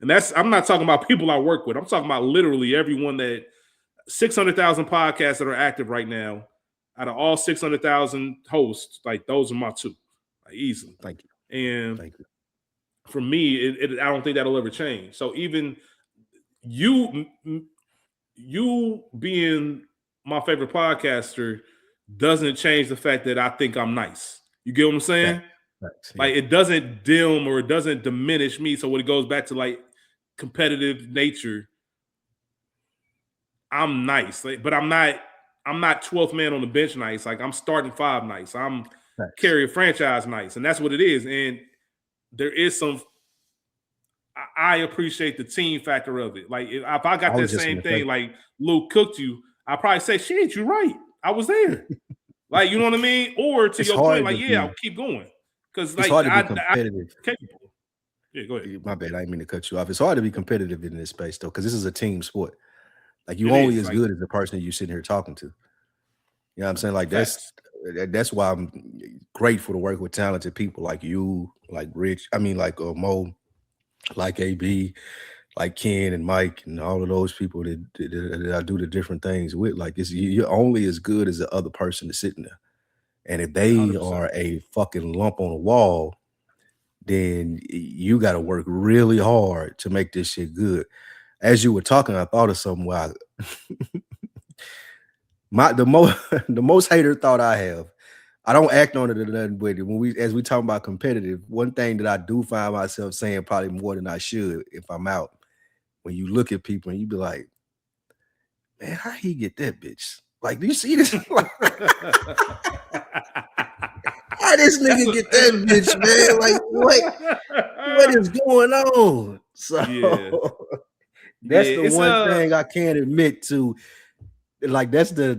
And I'm not talking about people I work with. I'm talking about literally everyone, that 600,000 podcasts that are active right now. Out of all 600,000 hosts, like, those are my two, like, easily. Thank you. And thank you. For me, I don't think that'll ever change. So even you being my favorite podcaster doesn't change the fact that I think I'm nice. You get what I'm saying? Like, it doesn't dim or it doesn't diminish me. So when it goes back to, like, competitive nature, I'm nice. Like, but I'm not 12th man on the bench nice. Like, I'm starting five nice. I'm carry a franchise nice. And that's what it is. And there is some, I appreciate the team factor of it. Like, if I got that same thing, like, Luke cooked you, I probably say, shit, you're right. I was there. Like, you know what I mean? Or to your point, like, I'll keep going. Because, like, it's hard to be competitive. Yeah, go ahead. My bad. I didn't mean to cut you off. It's hard to be competitive in this space, though, because this is a team sport. Like, you only as good as the person you're sitting here talking to. You know what I'm saying? Like, that's why I'm grateful to work with talented people like you, like Rich. I mean, like Mo, like AB, like Ken and Mike, and all of those people that I do the different things with. Like, you're only as good as the other person that's sitting there. And if they 100%. Are a fucking lump on the wall, then you got to work really hard to make this shit good. As you were talking, I thought of something where the most hater thought I have. I don't act on it or nothing, but as we talk about competitive, one thing that I do find myself saying probably more than I should if I'm out, when you look at people and you be like, man, how he get that bitch? Like, do you see this? How this nigga get that bitch, man? Like, what is going on? So That's Yeah, the it's one thing I can't admit to. Like that's not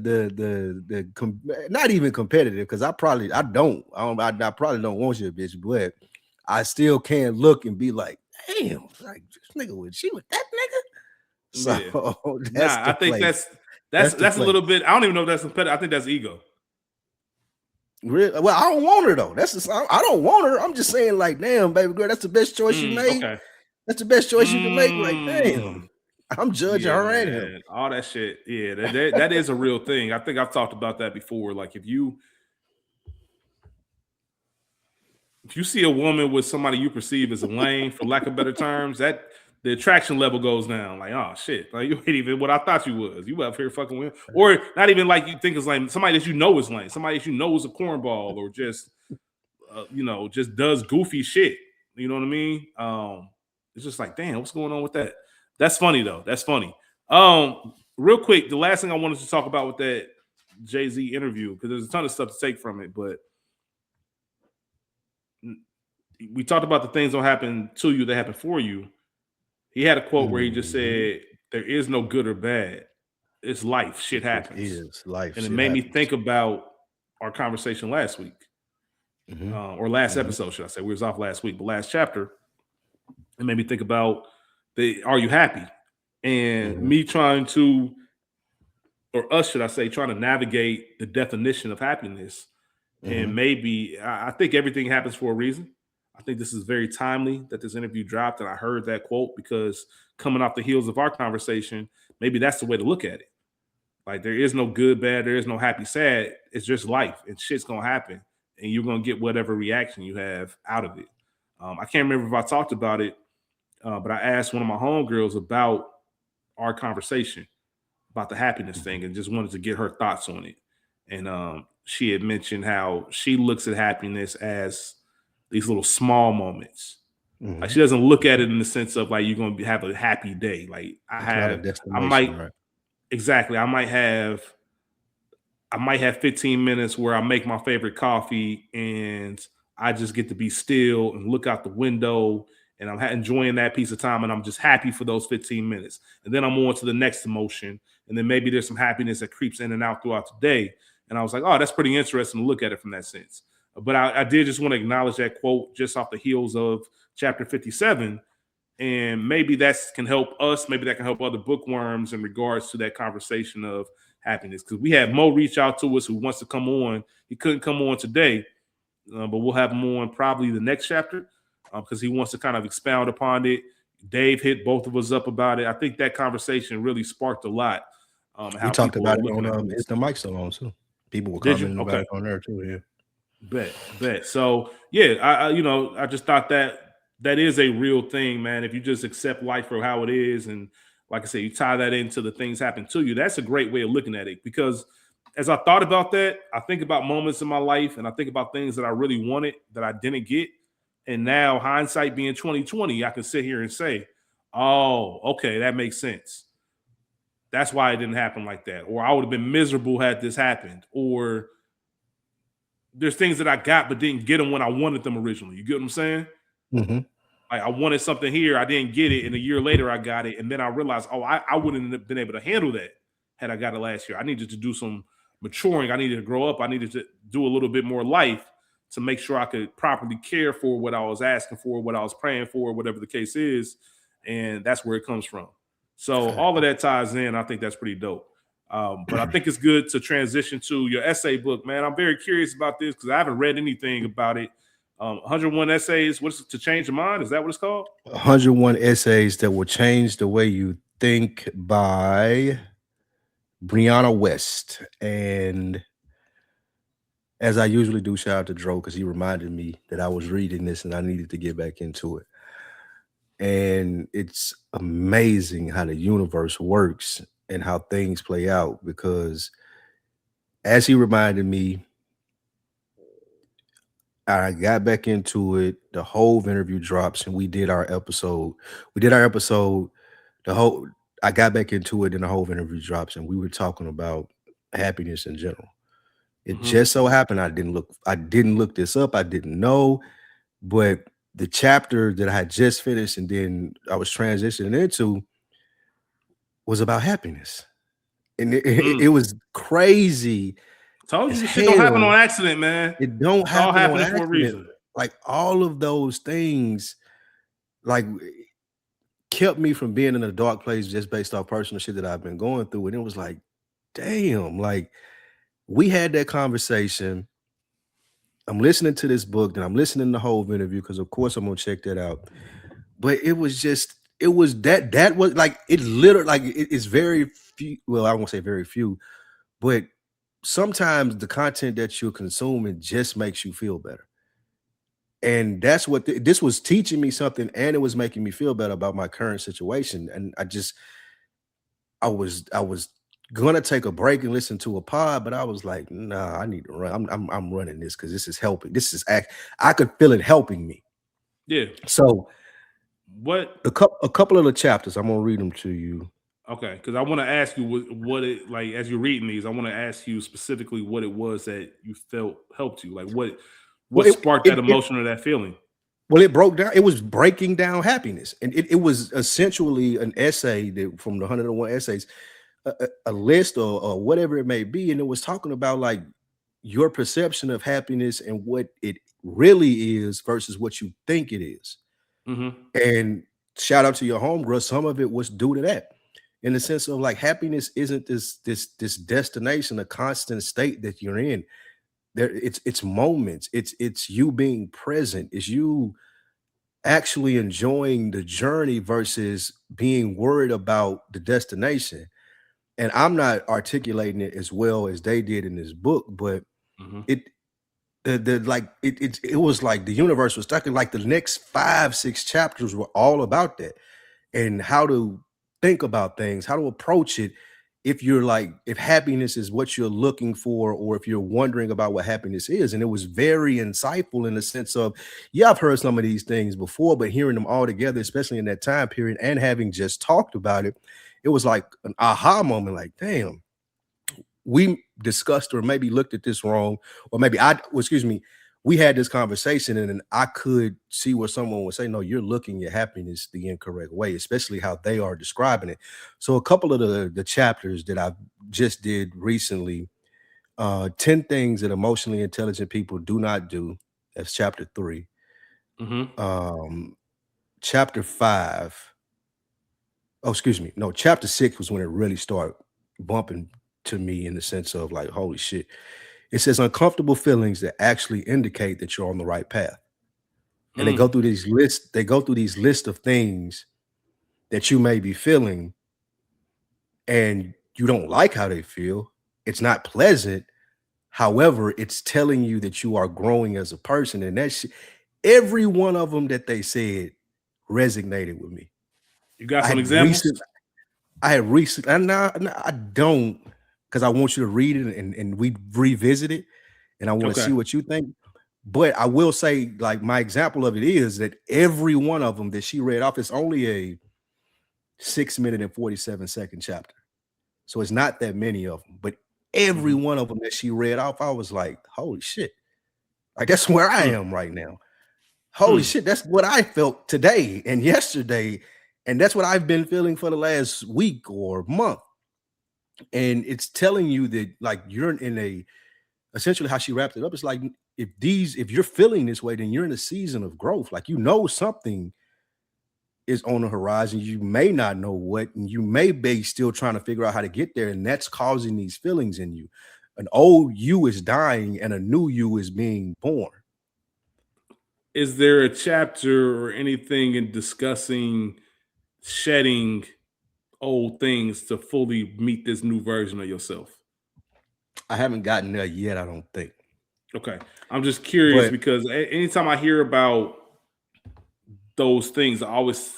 even competitive because I probably don't want your bitch, but I still can't look and be like, damn, like this nigga she with that nigga. So yeah. that's Nah, the I think place. that's The a little place. bit. I don't even know if that's competitive. I think that's ego. Really? Well, I don't want her though. I don't want her. I'm just saying, like, damn, baby girl, that's the best choice you made. Okay. That's the best choice you can make. Like, damn, I'm judging Yeah, her and him. man. All that shit. Yeah, that is a real thing. I think I've talked about that before. Like if you see a woman with somebody you perceive as a lame, for lack of better terms, that the attraction level goes down. Like, oh shit, like you ain't even what I thought you was. You up here fucking with, or not even like you think is lame. Somebody that you know is lame. Somebody that you know is a cornball, or just just does goofy shit. You know what I mean? It's just like, damn, what's going on with that? That's funny though. That's funny. Real quick, the last thing I wanted to talk about with that Jay-Z interview, because there's a ton of stuff to take from it, but we talked about the things don't happen to you, they happen for you. He had a quote where he just said, there is no good or bad. It's life. Shit happens. It is life. And it Shit made me happens. think about our conversation last week. Or last episode, should I say. We was off last week, but last chapter, it made me think about are you happy? And me trying to, or us, should I say, trying to navigate the definition of happiness. And maybe I think everything happens for a reason. I think this is very timely that this interview dropped, and I heard that quote because coming off the heels of our conversation, maybe that's the way to look at it. Like there is no good, bad, there is no happy, sad. It's just life, and shit's gonna happen, and you're gonna get whatever reaction you have out of it. I can't remember if I talked about it, but I asked one of my homegirls about our conversation about the happiness thing, and just wanted to get her thoughts on it. And she had mentioned how she looks at happiness as these little small moments. Like she doesn't look at it in the sense of like you're gonna have a happy day. Like I might right? exactly. I might have 15 minutes where I make my favorite coffee and I just get to be still and look out the window and I'm enjoying that piece of time and I'm just happy for those 15 minutes. And then I'm on to the next emotion. And then maybe there's some happiness that creeps in and out throughout the day. And I was like, oh, that's pretty interesting to look at it from that sense. But I did just want to acknowledge that quote just off the heels of chapter 57. And maybe that can help us. Maybe that can help other bookworms in regards to that conversation of happiness. Because we had Mo reach out to us who wants to come on. He couldn't come on today, but we'll have him on probably the next chapter because he wants to kind of expound upon it. Dave hit both of us up about it. I think that conversation really sparked a lot. We talked about it on Is the Mic Still On too. People were commenting about it on there too. Yeah. Bet. So yeah, I just thought that is a real thing, man. If you just accept life for how it is, and like I said, you tie that into the things happen to you, that's a great way of looking at it. Because as I thought about that, I think about moments in my life, and I think about things that I really wanted that I didn't get. And now, hindsight being 2020, I can sit here and say, "Oh, okay, that makes sense. That's why it didn't happen like that." Or I would have been miserable had this happened. Or there's things that I got but didn't get them when I wanted them originally. You get what I'm saying? Like I wanted something here, I didn't get it, and a year later I got it, and then I realized, oh, I wouldn't have been able to handle that had I got it last year. I needed to do some maturing. I needed to grow up. I needed to do a little bit more life to make sure I could properly care for what I was asking for, what I was praying for, whatever the case is, and that's where it comes from. So all of that ties in. I think that's pretty dope. But I think it's good to transition to your essay book, man. I'm very curious about this because I haven't read anything about it. 101 essays. What's to change your mind? Is that what it's called? 101 essays that will change the way you think by Brianna West. And as I usually do, shout out to Dro because he reminded me that I was reading this and I needed to get back into it. And it's amazing how the universe works and how things play out, because as he reminded me, I got back into it. The whole interview drops, and we did our episode. I got back into it, and the whole interview drops, and we were talking about happiness in general. It just so happened I didn't look this up. I didn't know, but the chapter that I had just finished and then I was transitioning into, was about happiness. And it was crazy Told you as this shit don't happen on hell. accident, man. It don't It's all happen on happening for a accident. reason. Like all of those things, like kept me from being in a dark place just based off personal shit that I've been going through. And it was like, damn, like we had that conversation. I'm listening to this book, and I'm listening to the whole interview because, of course, I'm gonna check that out. But it was just, it was that was like it literally like it's very few. Well, I won't say very few, but sometimes the content that you're consuming just makes you feel better. And that's what this was teaching me something, and it was making me feel better about my current situation. And I was gonna take a break and listen to a pod, but I was like, nah, I need to run. I'm running this because this is helping. This is I could feel it helping me. Yeah. So What? a couple of the chapters, I'm gonna read them to you. Okay, because I want to ask you what it like as you're reading these. I want to ask you specifically what it was that you felt helped you. Like what Well, sparked that emotion or that feeling? it broke down. It was breaking down happiness, and it was essentially an essay from the 101 essays, a list or whatever it may be, and it was talking about like your perception of happiness and what it really is versus what you think it is. Mm-hmm. And shout out to your homegirl. Some of it was due to that, in the sense of like happiness isn't this destination, a constant state that you're in. It's moments. It's you being present. It's you actually enjoying the journey versus being worried about the destination. And I'm not articulating it as well as they did in this book, but Mm-hmm. it the like it was like the universe was stuck in like the next 5-6 chapters were all about that and how to think about things, how to approach it. If you're like, if happiness is what you're looking for, or if you're wondering about what happiness is. And it was very insightful in the sense of, yeah, I've heard some of these things before, but hearing them all together, especially in that time period, and having just talked about it, it was like an aha moment, like, damn, we discussed or maybe looked at this wrong, or maybe excuse me, we had this conversation and then I could see where someone would say, no, you're looking at happiness the incorrect way, especially how they are describing it. So a couple of the chapters that I just did recently, 10 things that emotionally intelligent people do not do. That's chapter 3. Mm-hmm. Chapter 5. Oh, excuse me. No, chapter 6 was when it really started bumping to me in the sense of like, holy shit. It says uncomfortable feelings that actually indicate that you're on the right path. And Mm. they go through these lists of things that you may be feeling, and you don't like how they feel. It's not pleasant. However, it's telling you that you are growing as a person. And every one of them that they said resonated with me. You got I some had examples? and I don't, because I want you to read it and we revisit it, and I want to Okay. see what you think. But I will say, like, my example of it is that every one of them that she read off is only a 6 minute and 47-second chapter. So it's not that many of them, but every Mm-hmm. one of them that she read off, I was like, holy shit. Like, that's where I am right now. Holy shit, that's what I felt today and yesterday. And that's what I've been feeling for the last week or month. And it's telling you that, like, you're in essentially how she wrapped it up. It's like, if you're feeling this way, then you're in a season of growth. Like, something is on the horizon. You may not know what, and you may be still trying to figure out how to get there. And that's causing these feelings in you. An old you is dying and a new you is being born. Is there a chapter or anything in discussing shedding old things to fully meet this new version of yourself? I haven't gotten there yet, I don't think. Okay. I'm just curious But because anytime I hear about those things, I always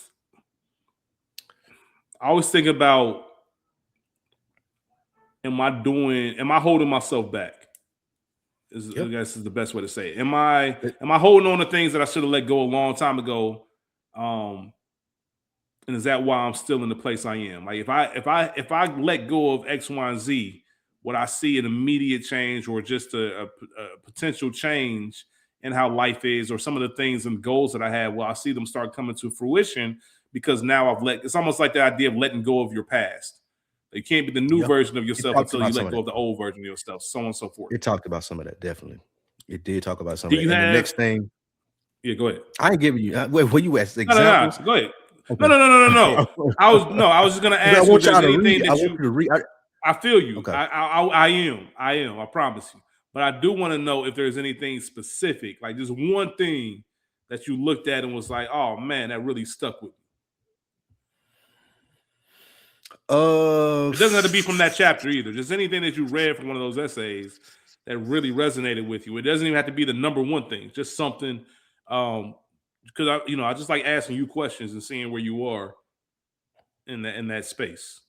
think about, am I holding myself back? I yep. guess is the best way to say it. Am I holding on to things that I should have let go a long time ago? And is that why I'm still in the place I am? Like if I let go of X, Y, and Z, would I see an immediate change or just a potential change and how life is, or some of the things and goals that I had. Well, I see them start coming to fruition because now it's almost like the idea of letting go of your past. You can't be the new version of yourself until you let go of the old version of yourself, so on and so forth. It talked about some of that, definitely. It did talk about some Do of you that. And have, the next thing, yeah, go ahead. I ain't giving you, where you at? Examples? No, go ahead. Okay. No. I was just gonna ask I want you if y'all there's to read. anything I that want you to read. I feel you. Okay. I am. I promise you. But I do want to know if there's anything specific, like just one thing that you looked at and was like, "Oh man, that really stuck with me." It doesn't have to be from that chapter either. Just anything that you read from one of those essays that really resonated with you. It doesn't even have to be the number one thing. Just something. Because I just like asking you questions and seeing where you are in that space.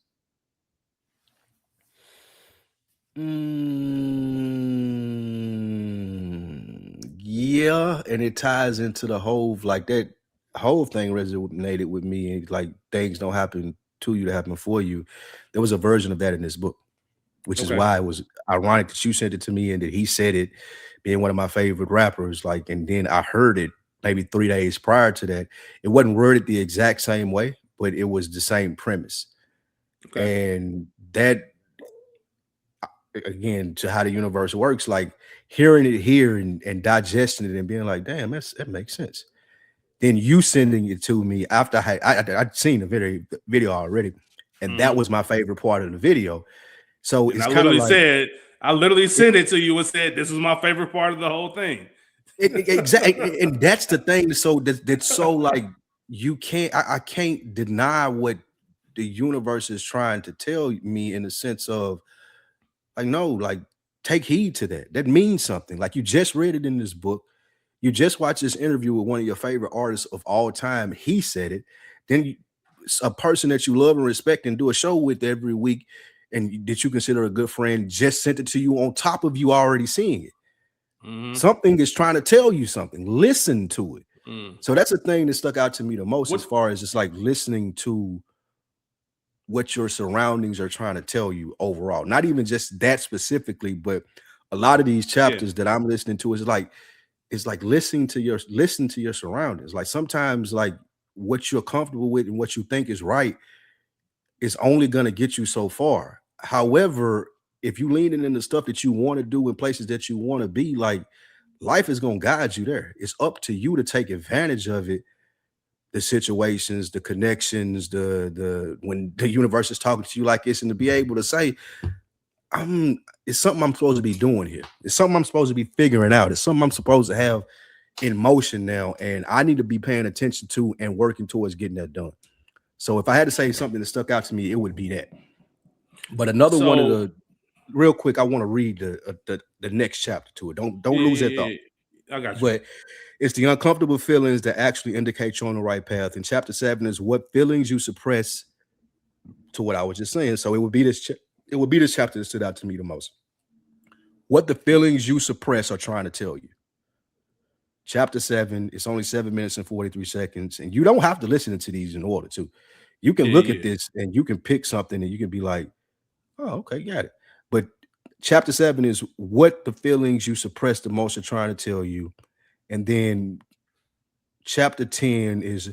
Yeah, and it ties into the whole, like, that whole thing resonated with me, and like things don't happen to you to happen for you. There was a version of that in this book, which is why it was ironic that you sent it to me and that he said it, being one of my favorite rappers. Like, and then I heard it maybe 3 days prior to that. It wasn't worded the exact same way, but it was the same premise. And that, again, to how the universe works, like hearing it here and digesting it and being like, damn, that makes sense. Then you sending it to me after I'd seen the video already, and that was my favorite part of the video. So and it's kind of like, I literally sent it to you and said, "This is my favorite part of the whole thing." Exactly, and that's the thing. So that's so like you can't. I can't deny what the universe is trying to tell me, in the sense of, like, no, like, take heed to that. That means something. Like, you just read it in this book. You just watched this interview with one of your favorite artists of all time. He said it. Then a person that you love and respect and do a show with every week, and that you consider a good friend, just sent it to you on top of you already seeing it. Something is trying to tell you something. Listen to it. So that's the thing that stuck out to me the most, as far as just like listening to what your surroundings are trying to tell you overall. Not even just that specifically, but a lot of these chapters that I'm listening to is like, it's like listen to your surroundings. Like, sometimes, like, what you're comfortable with and what you think is right is only going to get you so far. However, if you lean in the stuff that you want to do in places that you want to be, like, life is going to guide you there. It's up to you to take advantage of it. The situations, the connections, the when the universe is talking to you like this, and to be able to say, it's something I'm supposed to be doing here. It's something I'm supposed to be figuring out. It's something I'm supposed to have in motion now, and I need to be paying attention to and working towards getting that done. So if I had to say something that stuck out to me, it would be that. But another one of the, real quick, I want to read the next chapter to it. Don't lose that thought. I got you. But it's the uncomfortable feelings that actually indicate you're on the right path. And chapter 7 is what feelings you suppress, to what I was just saying. So it would be this chapter that stood out to me the most. What the feelings you suppress are trying to tell you. Chapter 7, it's only 7 minutes and 43 seconds. And you don't have to listen to these in order to. You can look at this and you can pick something and you can be like, oh, okay, got it. But chapter 7 is what the feelings you suppress the most are trying to tell you. And then chapter 10 is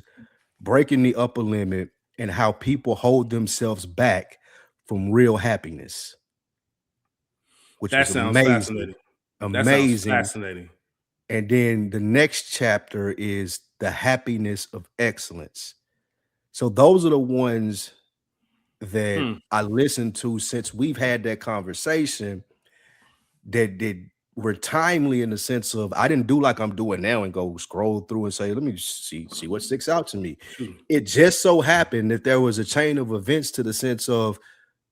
breaking the upper limit and how people hold themselves back from real happiness. Which that sounds fascinating. That sounds fascinating. And then the next chapter is the happiness of excellence. So those are the ones that I listened to since we've had that conversation, that were timely, in the sense of, I didn't do like I'm doing now and go scroll through and say, let me see what sticks out to me. It just so happened that there was a chain of events, to the sense of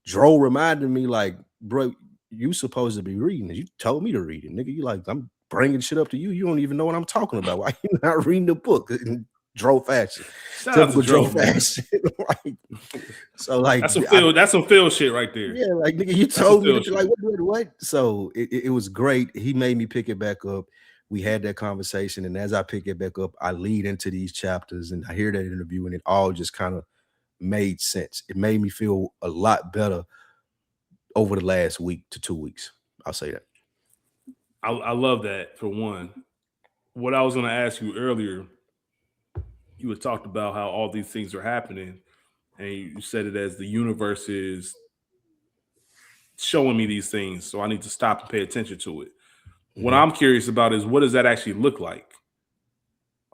Dro reminded me, like, bro, you supposed to be reading it. You told me to read it, nigga. You like, I'm bringing shit up to you. You don't even know what I'm talking about. Why you not reading the book in Dro fashion? Typical Dro fashion. Like, so like, that's some Phil shit right there. Yeah, like, nigga, you told me to, like, what? So it was great. He made me pick it back up. We had that conversation, and as I pick it back up, I lead into these chapters, and I hear that interview, and it all just kind of made sense. It made me feel a lot better over the last week to 2 weeks. I'll say that. I love that, for one. what I was going to ask you earlier, you had talked about how all these things are happening, and you said it as the universe is showing me these things, so I need to stop and pay attention to it. What Mhm. I'm curious about is, what does that actually look like?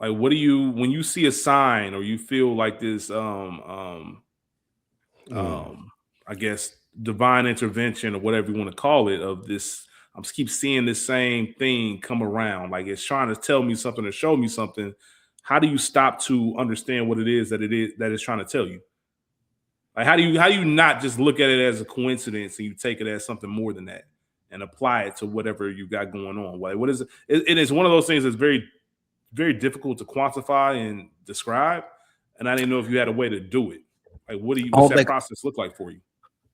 Like, what do you, when you see a sign or you feel like this, Mm. um, I guess divine intervention or whatever you want to call it, of this, I just keep seeing this same thing come around, like it's trying to tell me something or show me something. How do you stop to understand what it is that it's trying to tell you? Like, how do you not just look at it as a coincidence and you take it as something more than that and apply it to whatever you got going on? Like, what is it? It is one of those things that's very difficult to quantify and describe. And I didn't know if you had a way to do it. Like, I what's don't that think process look like for you?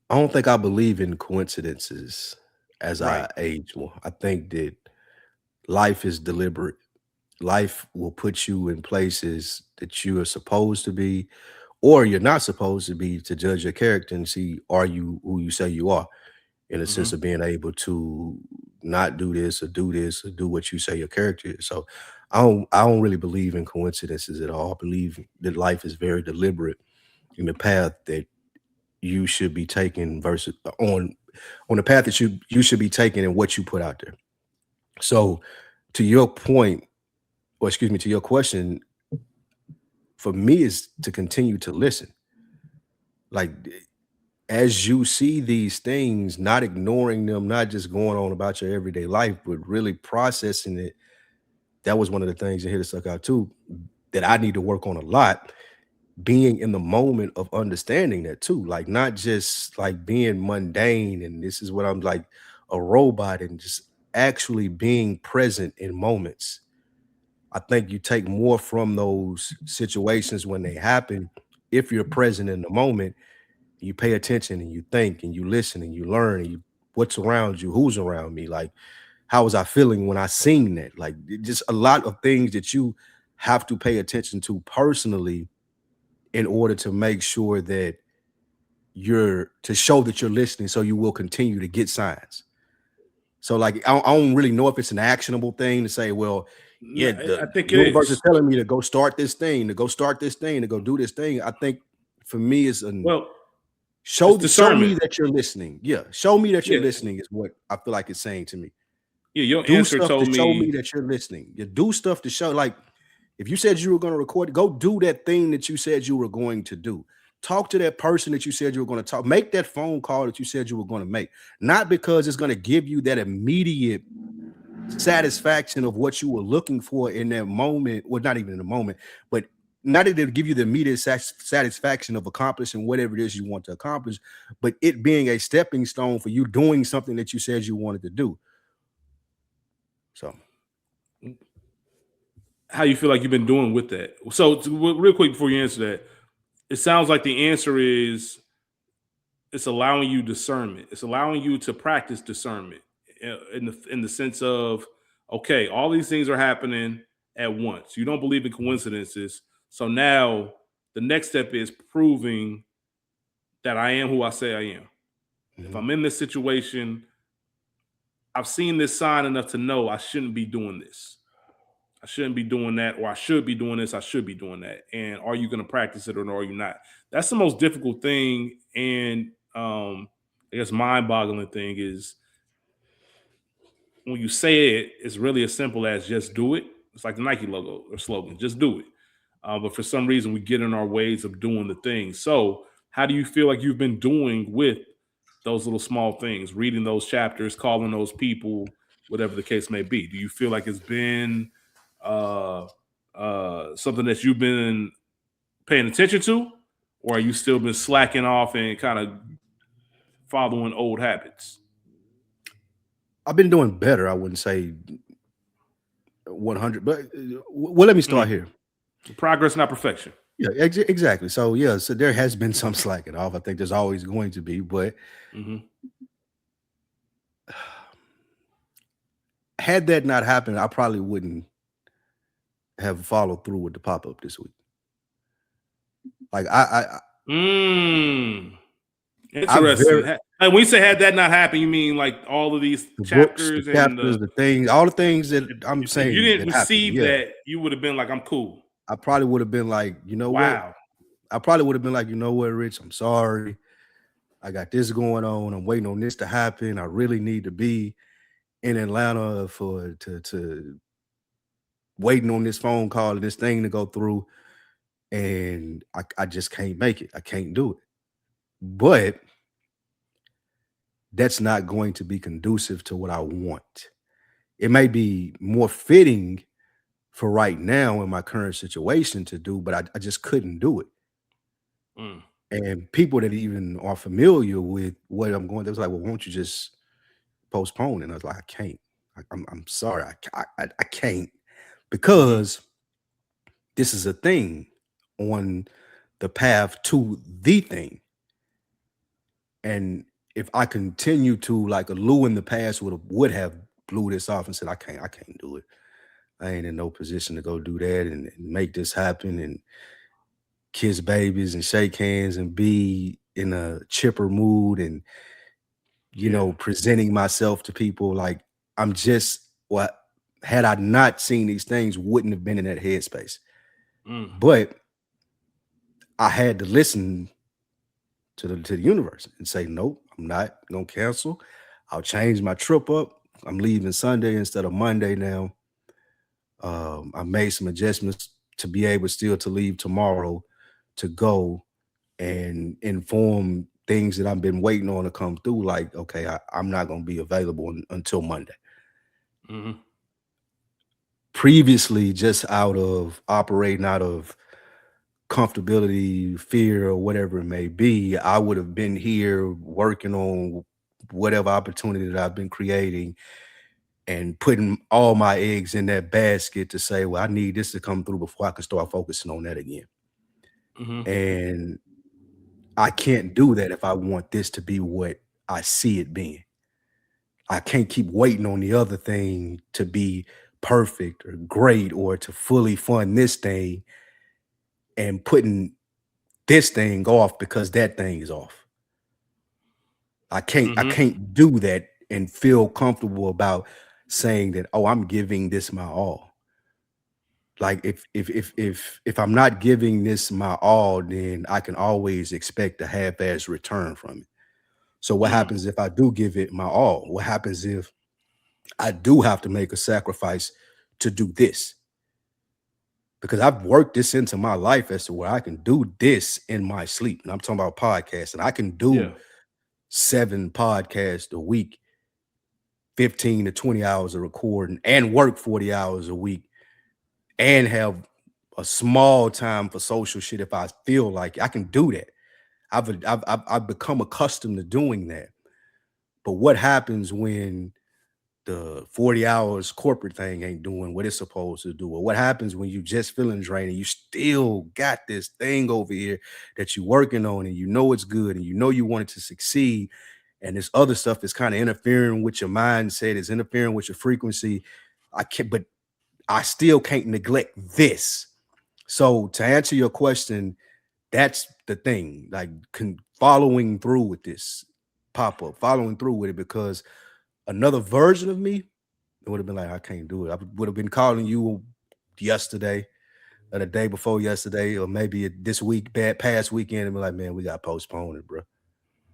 I don't think I believe in coincidences as Right. I age more. I think that life is deliberate. Life will put you in places that you are supposed to be or you're not supposed to be to judge your character and see are you who you say you are in a sense Hmm. of being able to not do this or do what you say your character is. So I don't really believe in coincidences at all. I believe that life is very deliberate in the path that you should be taking versus on the path that you should be taking and what you put out there. So to your point, or excuse me, to your question, for me is to continue to listen. Like as you see these things, not ignoring them, not just going on about your everyday life, but really processing it. That was one of the things that hit us stuck out too, that I need to work on a lot. Being in the moment of understanding that too, like not just like being mundane and this is what I'm like a robot and just actually being present in moments. I think you take more from those situations when they happen if you're present in the moment, you pay attention and you think and you listen and you learn and you what's around you, who's around me, like how was I feeling when I seen that? Like just a lot of things that you have to pay attention to personally in order to make sure that you're to show that you're listening so you will continue to get signs. So like I don't really know if it's an actionable thing to say, well, No, yeah, I the think it universe is is. telling me to go start this thing, to go start this thing, to go do this thing. I think for me it's an Well, it's show me discernment. that you're listening. Yeah, show me that you're Yeah, listening is what I feel like it's saying to me. yeah. Your Do answer stuff to told show me me that you're listening. You do stuff to show like if you said you were going to record, go do that thing that you said you were going to do. Talk to that person that you said you were going to talk. Make that phone call that you said you were going to make. Not because it's going to give you that immediate satisfaction of what you were looking for in that moment, well, not even in the moment, but not that it'll give you the immediate satisfaction of accomplishing whatever it is you want to accomplish, but it being a stepping stone for you doing something that you said you wanted to do. So how you feel like you've been doing with that. So, real quick before you answer that, it sounds like the answer is it's allowing you discernment. It's allowing you to practice discernment in the sense of, okay, all these things are happening at once. You don't believe in coincidences, so now the next step is proving that I am who I say I am. If mhm. I'm in this situation, I've seen this sign enough to know I shouldn't be doing this. I shouldn't be doing that, or I should be doing this. I should be doing that. And are you going to practice it or are you not? That's the most difficult thing. And I guess mind-boggling thing is when you say it, it's really as simple as just do it. It's like the Nike logo or slogan, just do it. But for some reason, we get in our ways of doing the thing. So, how do you feel like you've been doing with those little small things, reading those chapters, calling those people, whatever the case may be? Do you feel like it's been uh, something that you've been paying attention to, or are you still been slacking off and kind of following old habits? I've been doing better. I wouldn't say 100, but well, let me start Mm. here. Progress, not perfection. Yeah, exactly. So yeah, so there has been some slacking off. I think there's always going to be, but Hmm. had that not happened, I probably wouldn't have followed through with the pop up this week. Like Mm. I very Interesting. And when you say had that not happened, you mean like all of these The books, the chapters and chapters, the things, all the things that I'm if you saying didn't that happened. receive Yeah. that, you would have been like, I'm cool. I probably would have been like, you know what? Wow. I probably would have been like, you know what, Rich, I'm sorry. I got this going on. I'm waiting on this to happen. I really need to be in Atlanta to waiting on this phone call and this thing to go through. And I just can't make it. I can't do it. But that's not going to be conducive to what I want. It may be more fitting for right now in my current situation to do, but I just couldn't do it. Mm. And people that even are familiar with what I'm going, they was like, well, won't you just postpone? And I was like, I can't. I'm sorry. I can't because this is a thing on the path to the thing. And if I continue to, like a Lou in the past would have blew this off and said, I can't do it. I ain't in no position to go do that and make this happen and kiss babies and shake hands and be in a chipper mood and presenting myself to people like I'm just what had I not seen these things wouldn't have been in that headspace. But I had to listen to the universe and say, nope, I'm not gonna cancel. I'll change my trip up. I'm leaving Sunday instead of Monday now. I made some adjustments to be able still to leave tomorrow to go and inform things that I've been waiting on to come through. Like, okay, I'm not going to be available until Monday. Previously, just out of operating out of comfortability, fear, or whatever it may be, I would have been here working on whatever opportunity that I've been creating and putting all my eggs in that basket to say, well, I need this to come through before I can start focusing on that again. And I can't do that if I want this to be what I see it being. I can't keep waiting on the other thing to be perfect or great or to fully fund this thing and putting this thing off because that thing is off. I can't do that and feel comfortable about saying that, oh, I'm giving this my all. Like if I'm not giving this my all, then I can always expect a half-ass return from it. So what happens if I do give it my all? What happens if I do have to make a sacrifice to do this? Because I've worked this into my life as to where I can do this in my sleep. And I'm talking about podcasts, and I can do 7 podcasts a week, 15 to 20 hours of recording, and work 40 hours a week, and have a small time for social shit if I feel like it. I can do that. I've become accustomed to doing that. But what happens when the 40 hours corporate thing ain't doing what it's supposed to do? Or what happens when you just feeling drained and you still got this thing over here that you're working on and you know it's good and you know you want it to succeed, and this other stuff is kind of interfering with your mindset, is interfering with your frequency. But I still can't neglect this. So to answer your question, that's the thing, like following through with this pop-up, following through with it, because another version of me, it would have been like, I can't do it. I would have been calling you yesterday or the day before yesterday, or maybe this week, past weekend, and be like, man, we got to postpone it, bro.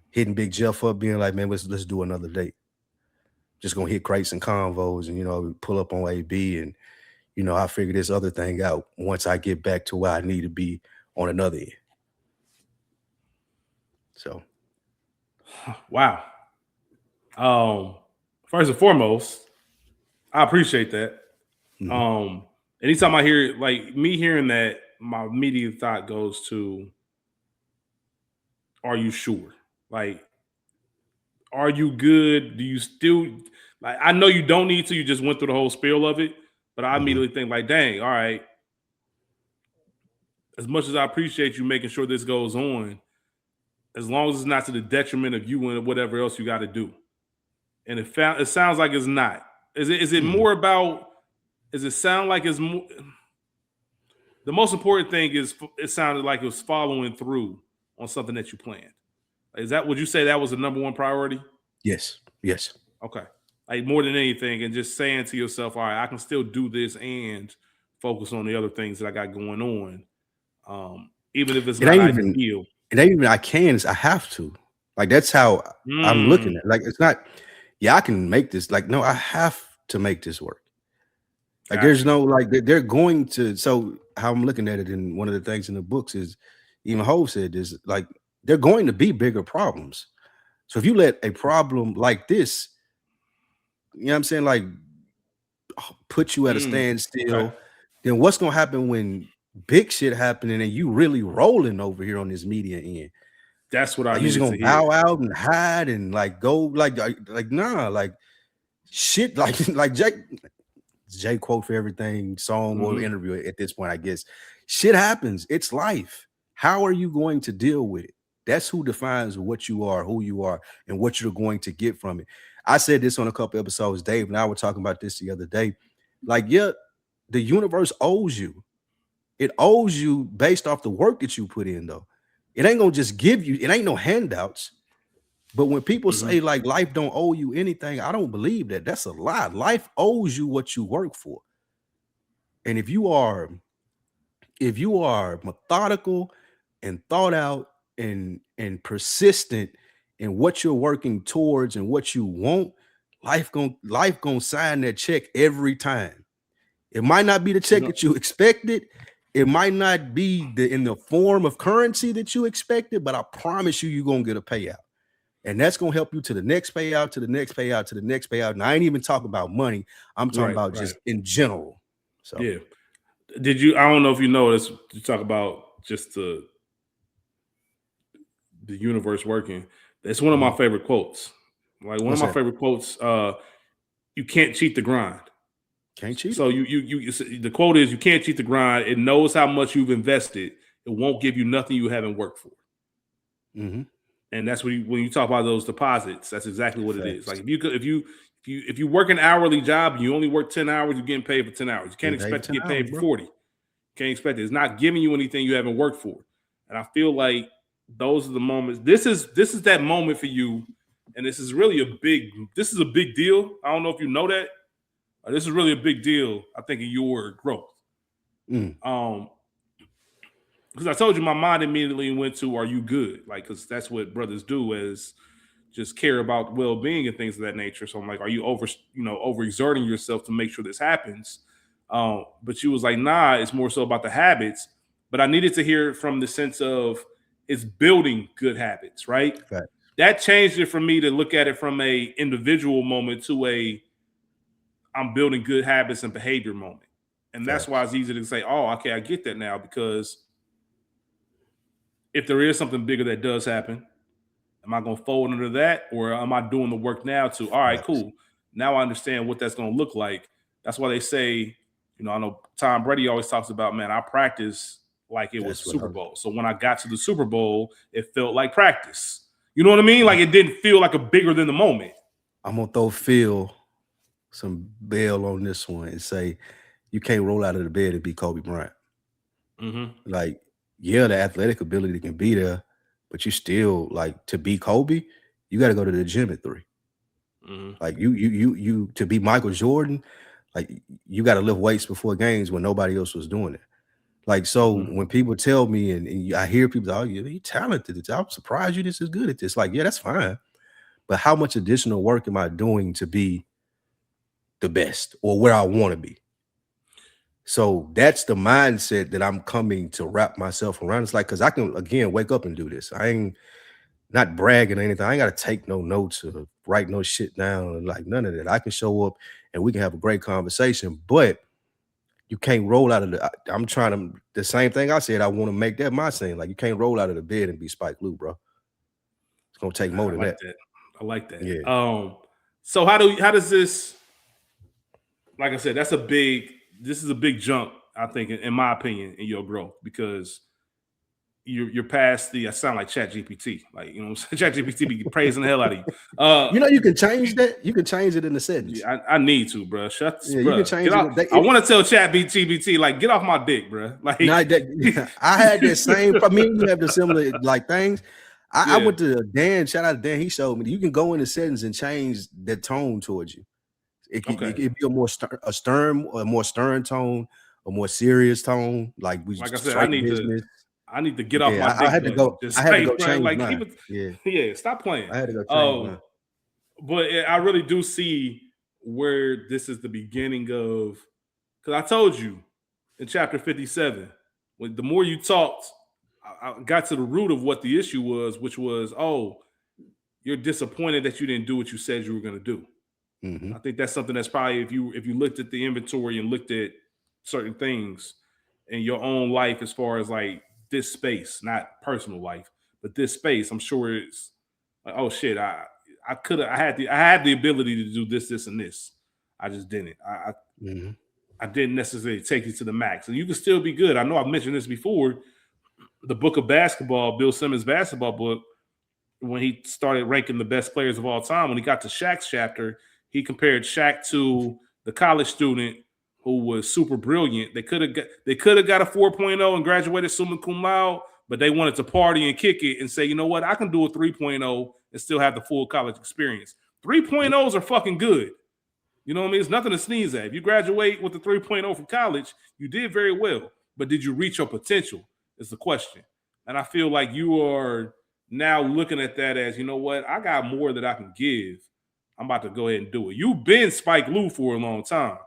Hitting Big Jeff up, being like, man, let's do another date. Just gonna hit crates and convos and pull up on AB and I figure this other thing out once I get back to where I need to be on another end. So, wow. First and foremost, I appreciate that. Anytime I hear like me hearing that, my immediate thought goes to, are you sure? Like, are you good? Do you still like? I know you don't need to. You just went through the whole spiel of it, but I immediately think like, dang, all right. As much as I appreciate you making sure this goes on, as long as it's not to the detriment of you and whatever else you got to do. And it sounds like it's not. Is it more about? Does it sound like it's more? The most important thing is it sounded like it was following through on something that you planned. Is that, would you say that was the number one priority? Yes. Yes. Okay. Like more than anything, and just saying to yourself, all right, I can still do this and focus on the other things that I got going on. Even if it's It not ain't even. ideal. It ain't even. I can. I have to. Like that's how I'm looking at. Like it's not. Yeah, I can make this. Like no, I have to make this work. Like there's no like they're going to. So how I'm looking at it, in one of the things in the books is, even Hov said this. Like they're going to be bigger problems. So if you let a problem like this, you know what I'm saying, like put you at a standstill, then what's gonna happen when big shit happening and you really rolling over here on this media end? That's what I You just needed gonna to hear. bow out and hide and like go like nah, like shit, like Jay quote for everything, song or interview at this point, I guess. Shit happens. It's life. How are you going to deal with it? That's who defines what you are, who you are, and what you're going to get from it. I said this on a couple episodes. Dave and I were talking about this the other day. Like, yeah, the universe owes you. It owes you based off the work that you put in, though. It ain't gonna just give you, it ain't no handouts. But when people say like life don't owe you anything, I don't believe that. That's a lie. Life owes you what you work for. And if you are methodical and thought out and persistent in what you're working towards and what you want, life gonna sign that check every time. It might not be the check that you expected. It might not be in the form of currency that you expected, but I promise you, you're gonna get a payout. And that's gonna help you to the next payout, to the next payout, to the next payout. And I ain't even talking about money. I'm talking about just in general. So yeah. Did you? I don't know if you know this. You talk about just the universe working. It's one of my favorite quotes. Like one of my favorite quotes. You can't cheat the grind. Can't cheat. So you the quote is, you can't cheat the grind. It knows how much you've invested. It won't give you nothing you haven't worked for. And that's when you talk about those deposits. That's exactly what it is. Like if you work an hourly job and you only work 10 hours, you're getting paid for 10 hours. You can't expect to get paid for 40. You can't expect it. It's not giving you anything you haven't worked for. And I feel like those are the moments. This is that moment for you. And this is really a big deal. I don't know if you know that. This is really a big deal, I think, in your growth. Because I told you, my mind immediately went to, are you good? Like, because that's what brothers do, is just care about well-being and things of that nature. So I'm like, are you overexerting yourself to make sure this happens? But you was like, nah, it's more so about the habits. But I needed to hear it from the sense of it's building good habits, right? That changed it for me to look at it from a individual moment to a I'm building good habits and behavior moment. And that's why it's easy to say, oh, okay, I get that now, because if there is something bigger that does happen, am I going to fold under that, or am I doing the work now to, all right, cool. Now I understand what that's going to look like. That's why they say, I know Tom Brady always talks about, man, I practice like it was Super Bowl. So when I got to the Super Bowl, it felt like practice. You know what I mean? Like it didn't feel like a bigger than the moment. I'm going to throw Phil some bail on this one and say, you can't roll out of the bed and be Kobe Bryant. Like, yeah, the athletic ability can be there, but you still, like, to be Kobe, you got to go to the gym at 3. Like you to be Michael Jordan, like you got to lift weights before games when nobody else was doing it. Like, so when people tell me and I hear people, oh, you're talented, I'm surprised you're this is good at this. Like, yeah, that's fine. But how much additional work am I doing to be the best or where I want to be? So that's the mindset that I'm coming to wrap myself around. It's like, because I can, again, wake up and do this. I ain't not bragging or anything. I ain't got to take no notes or write no shit down, and like none of that. I can show up and we can have a great conversation, but you can't roll out of I'm trying to, the same thing I said, I want to make that my saying. Like, you can't roll out of the bed and be Spike Lee, bro. It's going to take more than that. I like that. Yeah. So how does this, like I said, this is a big jump, I think, in my opinion, in your growth, because you're past the, I sound like ChatGPT. Like, ChatGPT be praising the hell out of you. You can change that. You can change it in the settings. Yeah, I need to, bro. You can change it. I want to tell ChatGPT, like, get off my dick, bro. Like, I had that same, I mean, you have the similar like things. I went to Dan. Shout out to Dan. He showed me you can go into settings and change the tone towards you. It could be a more stern tone, a more serious tone. Like we Like I said, straight business. I need to get off my dick I had to button. go. Just I had to stay go playing. change Like mine. keep it. Yeah, Yeah, stop playing. I had to go change mine. But I really do see where this is the beginning of. Because I told you in chapter 57, when the more you talked, I got to the root of what the issue was, which was, oh, you're disappointed that you didn't do what you said you were going to do. Mm-hmm. I think that's something that's probably if you looked at the inventory and looked at certain things in your own life as far as like this space, not personal life, but this space, I'm sure it's like, oh shit, I had the ability to do this, and this. I just didn't. I didn't necessarily take it to the max. And you can still be good. I know I've mentioned this before. The book of basketball, Bill Simmons' basketball book, when he started ranking the best players of all time, when he got to Shaq's chapter, he compared Shaq to the college student who was super brilliant. They could have got a 4.0 and graduated summa cum laude, but they wanted to party and kick it and say, you know what, I can do a 3.0 and still have the full college experience. 3.0s are fucking good. You know what I mean? It's nothing to sneeze at. If you graduate with a 3.0 from college, you did very well. But did you reach your potential is the question. And I feel like you are now looking at that as, you know what, I got more that I can give. I'm about to go ahead and do it. You've been Spike Lee for a long time.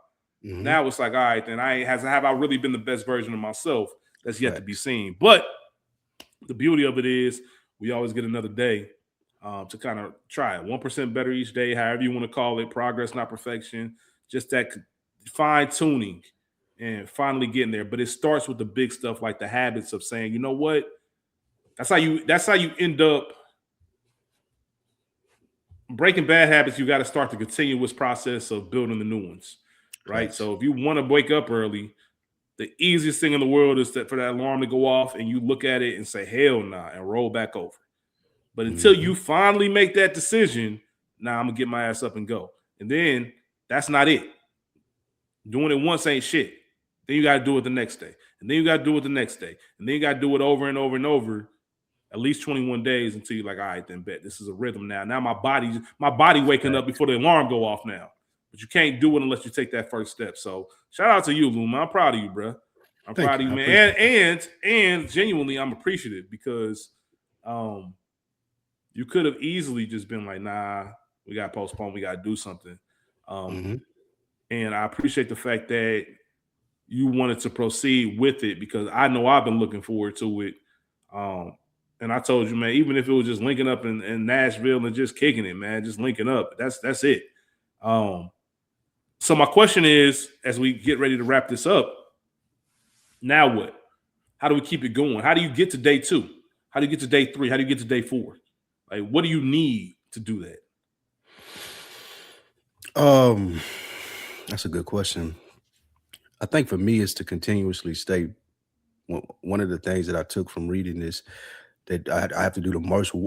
Mm-hmm. Now it's like, all right, then have I really been the best version of myself? That's yet to be seen. But the beauty of it is we always get another day to kind of try it. 1% better each day, however you want to call it. Progress, not perfection. Just that fine tuning and finally getting there. But it starts with the big stuff like the habits of saying, you know what? That's how you end up breaking bad habits. You got to start the continuous process of building the new ones, right? So if you want to wake up early, the easiest thing in the world is for that alarm to go off and you look at it and say, hell nah, and roll back over. But until you finally make that decision, I'm going to get my ass up and go. And then that's not it. Doing it once ain't shit. Then you got to do it the next day. And then you got to do it the next day. And then you got to do it over and over and over, at least 21 days until you're like, all right, then bet. This is a rhythm now. Now my body waking up before the alarm go off now. But you can't do it unless you take that first step. So shout out to you, Luma. I'm proud of you, bro. I'm proud of you, man. And genuinely, I'm appreciative because you could have easily just been like, nah, we got to postpone. We got to do something. And I appreciate the fact that you wanted to proceed with it because I know I've been looking forward to it. And I told you, man, even if it was just linking up in Nashville and just kicking it, man, just linking up. That's it. So my question is, as we get ready to wrap this up, now what? How do we keep it going? How do you get to day 2? How do you get to day 3? How do you get to day 4? Like, what do you need to do that? That's a good question. I think for me is to continuously stay. One of the things that I took from reading this that I have to do the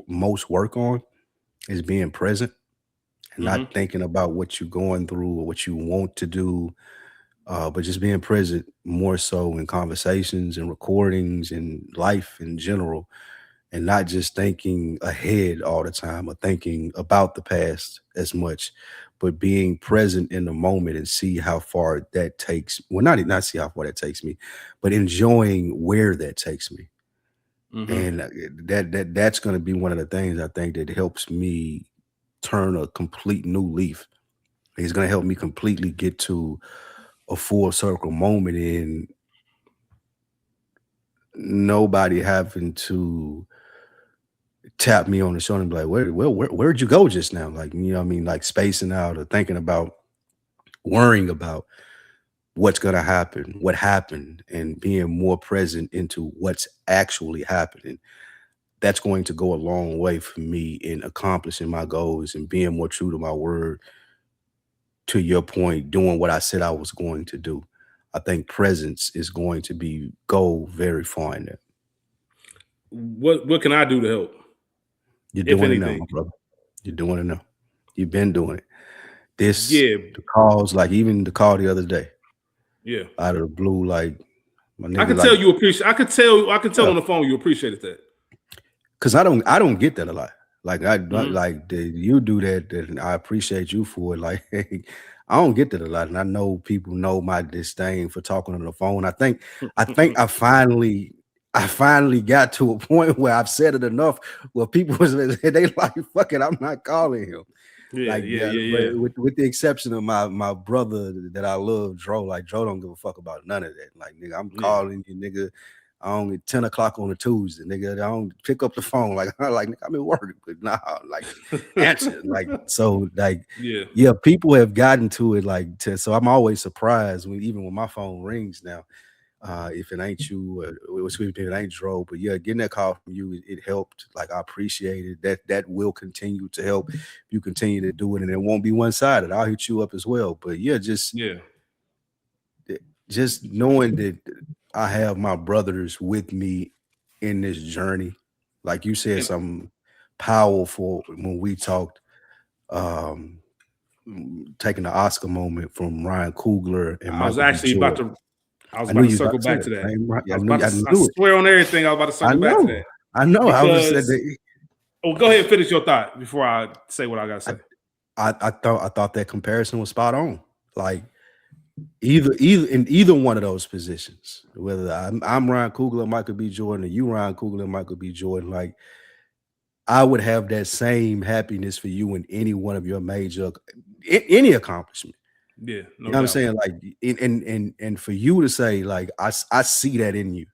most work on is being present and not thinking about what you're going through or what you want to do, but just being present more so in conversations and recordings and life in general, and not just thinking ahead all the time or thinking about the past as much, but being present in the moment and see how far that takes. Well, not see how far that takes me, but enjoying where that takes me. And that's going to be one of the things I think that helps me turn a complete new leaf. It's going to help me completely get to a full circle moment in nobody having to tap me on the shoulder and be like, where'd you go just now? Like, you know what I mean? Like spacing out or thinking about, worrying about what's going to happen, what happened, and being more present into what's actually happening. That's going to go a long way for me in accomplishing my goals and being more true to my word. To your point, doing what I said I was going to do. I think presence is going to go very far in there. What can I do to help? You're doing it now, my brother. You're doing it now. You've been doing it. The calls, like even the call the other day. Yeah. Out of the blue, like my nigga. I can tell you appreciate. I can tell on the phone you appreciated that. because I don't get that a lot. Like Mhm. you do that, and I appreciate you for it. Like I don't get that a lot, and I know people know my disdain for talking on the phone. I think I finally got to a point where I've said it enough where people was they like, fuck it, I'm not calling him. Yeah, Like yeah, yeah, yeah, but yeah. with the exception of my brother that I love, Dro. Like Dro don't give a fuck about none of that. Like nigga, I'm Yeah. calling you, nigga. I only 10 o'clock on a Tuesday, nigga. I don't pick up the phone. Like like nigga, I'm at work, but nah, like answer. Like so, like Yeah. yeah, people have gotten to it so I'm always surprised even when my phone rings now. If it ain't you, excuse me, if it ain't Dro, but yeah, getting that call from you, it helped. Like I appreciate it. That will continue to help. If you continue to do it, and it won't be one sided. I'll hit you up as well. But yeah, Yeah. just knowing that I have my brothers with me in this journey. Like you said, And something powerful when we talked. Um, Taking the Oscar moment from Ryan Coogler and I was Michael B. actually about Jordan. to I was I knew about to you was about circle to say back that. to that. I knew. I I knew it. swear on everything, I was about to I circle back to know. that I know. I was said because. that. Oh, go ahead and finish your thought before I say what I gotta I, say. I thought that comparison was spot on. Like either in either one of those positions, whether I'm Ryan Coogler, Michael B. Jordan, or you Ryan Coogler, Michael B. Jordan, like I would have that same happiness for you in any one of your major any accomplishment. Yeah, You no know what I'm doubt. saying? Like and for you to say like I see that in you,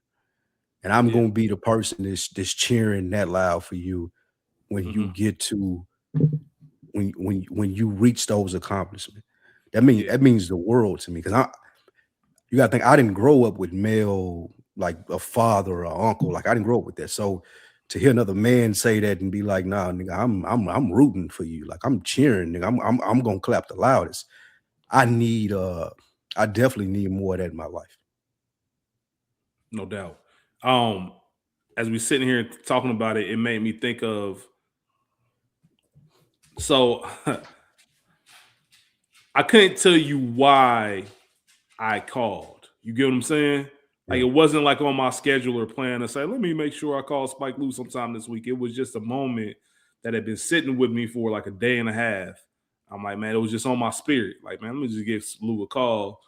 and I'm Yeah. gonna be the person that's cheering that loud for you when you Hmm. get to when you reach those accomplishments. That Yeah. means the world to me because you gotta think I didn't grow up with male like a father or uncle. Like I didn't grow up with that. So to hear another man say that and be like, nah, nigga, I'm rooting for you. Like I'm cheering, nigga. I'm gonna clap the loudest. I need I definitely need more of that in my life. No doubt. Um, as we sitting here talking about it, it made me think of so I couldn't tell you why I called. You get what I'm saying? Like Yeah. it wasn't like on my schedule or plan to say, let me make sure I call Spike Lee sometime this week. It was just a moment that had been sitting with me for like a day and a half. I'm like, man, it was just on my spirit. Like, man, let me just give Lou a call.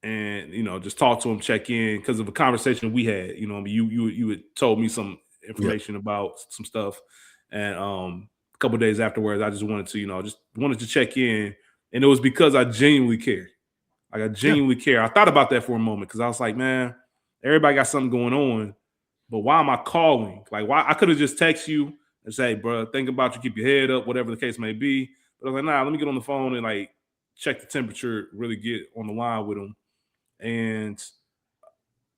And just talk to him, check in because of a conversation we had. I mean, you had told me some Yeah. information about some stuff, and a couple of days afterwards, I just wanted to just wanted to check in, and it was because I genuinely care. Like I Yeah. genuinely care. I thought about that for a moment because I was like, man, everybody got something going on, but why am I calling? Like, why I could have just text you and say, bro, think about you, keep your head up, whatever the case may be. But I was like, nah, let me get on the phone and like check the temperature, really get on the line with him. And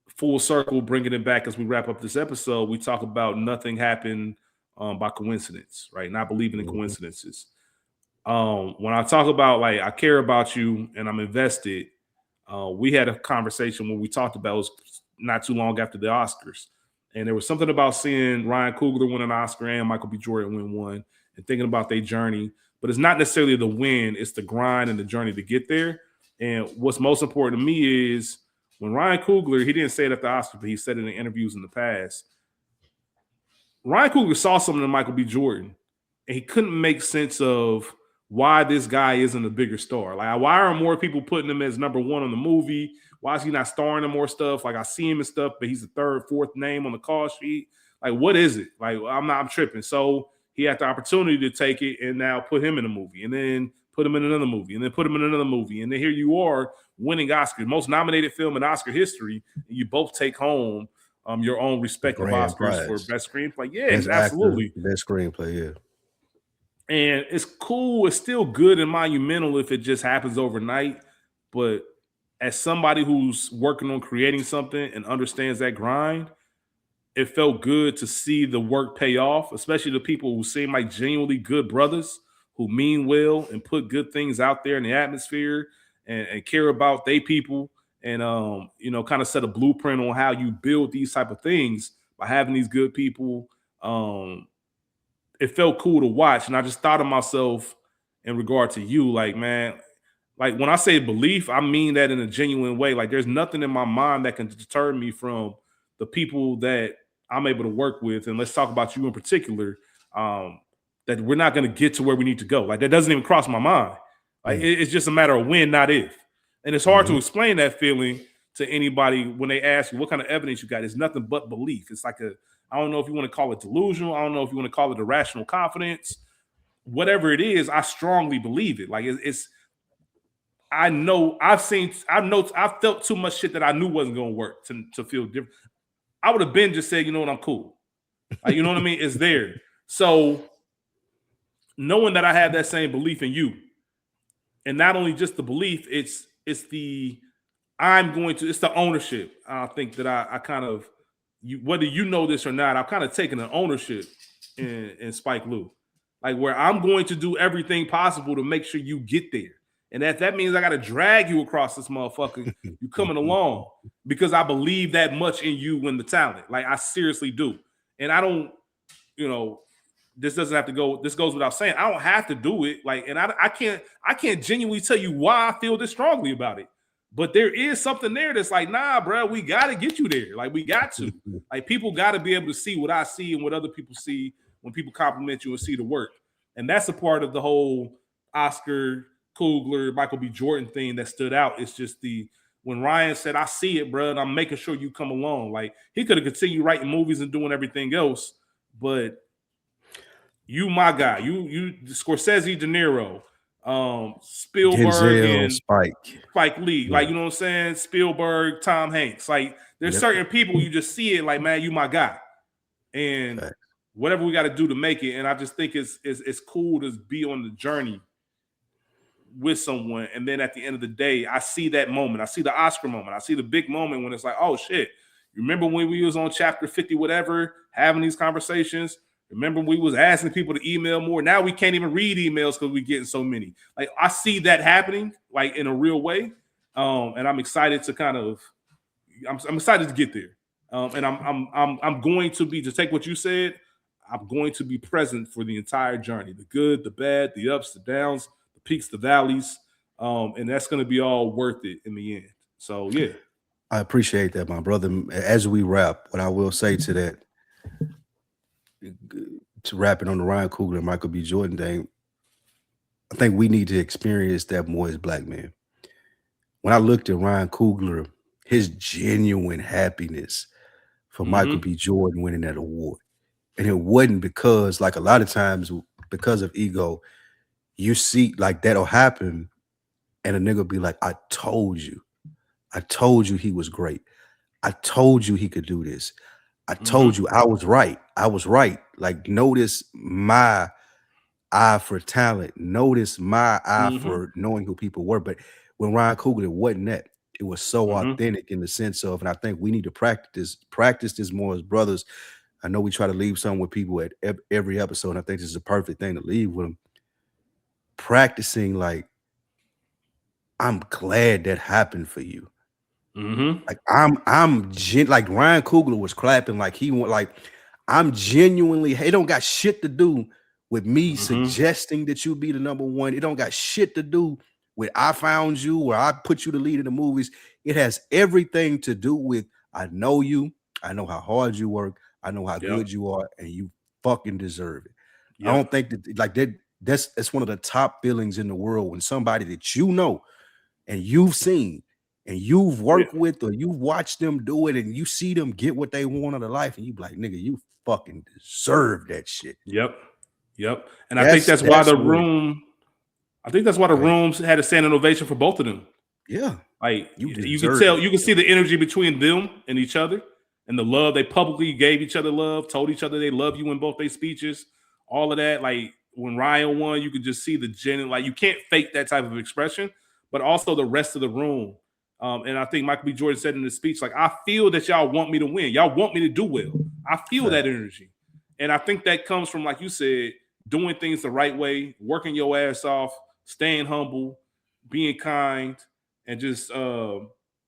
full circle, bringing it back as we wrap up this episode, we talk about nothing happened by coincidence, right? Not believing in Mhm. coincidences. When I talk about like I care about you and I'm invested, we had a conversation when we talked about it was not too long after the Oscars, and there was something about seeing Ryan Coogler win an Oscar and Michael B. Jordan win one, and thinking about their journey. But it's not necessarily the win; it's the grind and the journey to get there. And what's most important to me is when Ryan Coogler, he didn't say it at the Oscars, but he said it in interviews in the past. Ryan Coogler saw something in Michael B. Jordan, and he couldn't make sense of why this guy isn't a bigger star. Like, why are more people putting him as number one on the movie? Why is he not starring in more stuff? Like, I see him and stuff, but he's the third, fourth name on the call sheet. Like, what is it? Like, I'm tripping. So he had the opportunity to take it and now put him in a movie, and then put him in another movie, and then put him in another movie, and then here you are winning Oscars, most nominated film in Oscar history, and you both take home your own The respective grand Oscars for prize. best screenplay. Yeah, Best actor, absolutely. best screenplay. Yeah. And it's cool. It's still good and monumental if it just happens overnight. But as somebody who's working on creating something and understands that grind, it felt good to see the work pay off, especially the people who seem like genuinely good brothers who mean well and put good things out there in the atmosphere and care about they people and kind of set a blueprint on how you build these type of things by having these good people. It felt cool to watch, and I just thought of myself in regard to you, like, man, like when I say belief, I mean that in a genuine way. Like, there's nothing in my mind that can deter me from the people that I'm able to work with, and let's talk about you in particular, that we're not going to get to where we need to go. Like that doesn't even cross my mind. Like it's just a matter of when, not if. And it's hard to explain that feeling to anybody when they ask you what kind of evidence you got. It's nothing but belief. It's like I don't know if you want to call it delusional. I don't know if you want to call it irrational confidence. Whatever it is, I strongly believe it. Like it's I know I've felt too much shit that I knew wasn't going to work to feel different. I would have been just said, you know what, I'm cool. Like, you know what I mean? It's there. So knowing that I have that same belief in you, and not only just the belief, it's the ownership. I think that I kind of, whether you know this or not, I've kind of taken an ownership in Spike Lee, like where I'm going to do everything possible to make sure you get there. And if that means I got to drag you across this motherfucker, you coming along, because I believe that much in you and the talent. Like I seriously do. And I don't, this doesn't have to go. This goes without saying. I don't have to do it. Like, and I can't genuinely tell you why I feel this strongly about it. But there is something there that's like, nah, bro, we got to get you there. Like, we got to. Like, people got to be able to see what I see and what other people see when people compliment you and see the work. And that's a part of the whole Oscar, Coogler, Michael B. Jordan thing that stood out. It's just when Ryan said, I see it, bro, and I'm making sure you come along. Like, he could have continued writing movies and doing everything else, but you, my guy, you Scorsese, De Niro, Spielberg, Denzel, and Spike Lee, yeah. Like, you know what I'm saying? Spielberg, Tom Hanks. Like, there's certain people you just see it like, man, you my guy. And whatever we got to do to make it. And I just think it's cool to be on the journey with someone. And then at the end of the day, I see that moment. I see the Oscar moment. I see the big moment when it's like, oh shit. Remember when we was on Chapter 50, whatever, having these conversations? Remember we was asking people to email more? Now we can't even read emails because we're getting so many. Like, I see that happening, like, in a real way. And I'm excited to I'm excited to get there. And I'm going to be, to take what you said, I'm going to be present for the entire journey, the good, the bad, the ups, the downs, the peaks, the valleys. And that's going to be all worth it in the end. So, yeah. I appreciate that, my brother. As we wrap, what I will say to that, to wrap it on the Ryan Coogler and Michael B. Jordan thing, I think we need to experience that more as Black men. When I looked at Ryan Coogler, his genuine happiness for Michael B. Jordan winning that award, and it wasn't because, like, a lot of times because of ego, you see like that'll happen, and a nigga be like, I told you he was great. I told you he could do this. I told you I was right. I was right. Like, notice my eye for talent. Notice my eye for knowing who people were. But when Ryan Coogler, it wasn't that. It was so authentic in the sense of, and I think we need to practice this more as brothers. I know we try to leave something with people at every episode, and I think this is a perfect thing to leave with them. Practicing, like, I'm glad that happened for you. Like, like Ryan Coogler was clapping like he went, like, I'm genuinely, it don't got shit to do with me suggesting that you be the number one. It don't got shit to do with I found you or I put you to lead in the movies. It has everything to do with, I know you, I know how hard you work, I know how good you are, and you fucking deserve it. I don't think that, like, that's one of the top feelings in the world, when somebody that you know and you've seen and you've worked with, or you've watched them do it, and you see them get what they want out of life, and you be like, nigga, you fucking deserve that shit. Yep. And I think that's why the room had a standing ovation for both of them. Yeah. Like, you can tell, you can see the energy between them and each other, and the love they publicly gave each other love, told each other they love you in both their speeches, all of that. Like, when Ryan won, you could just see the genuine, like, you can't fake that type of expression, but also the rest of the room. And I think Michael B. Jordan said in his speech, like, I feel that y'all want me to win. Y'all want me to do well. I feel that energy. And I think that comes from, like you said, doing things the right way, working your ass off, staying humble, being kind, and just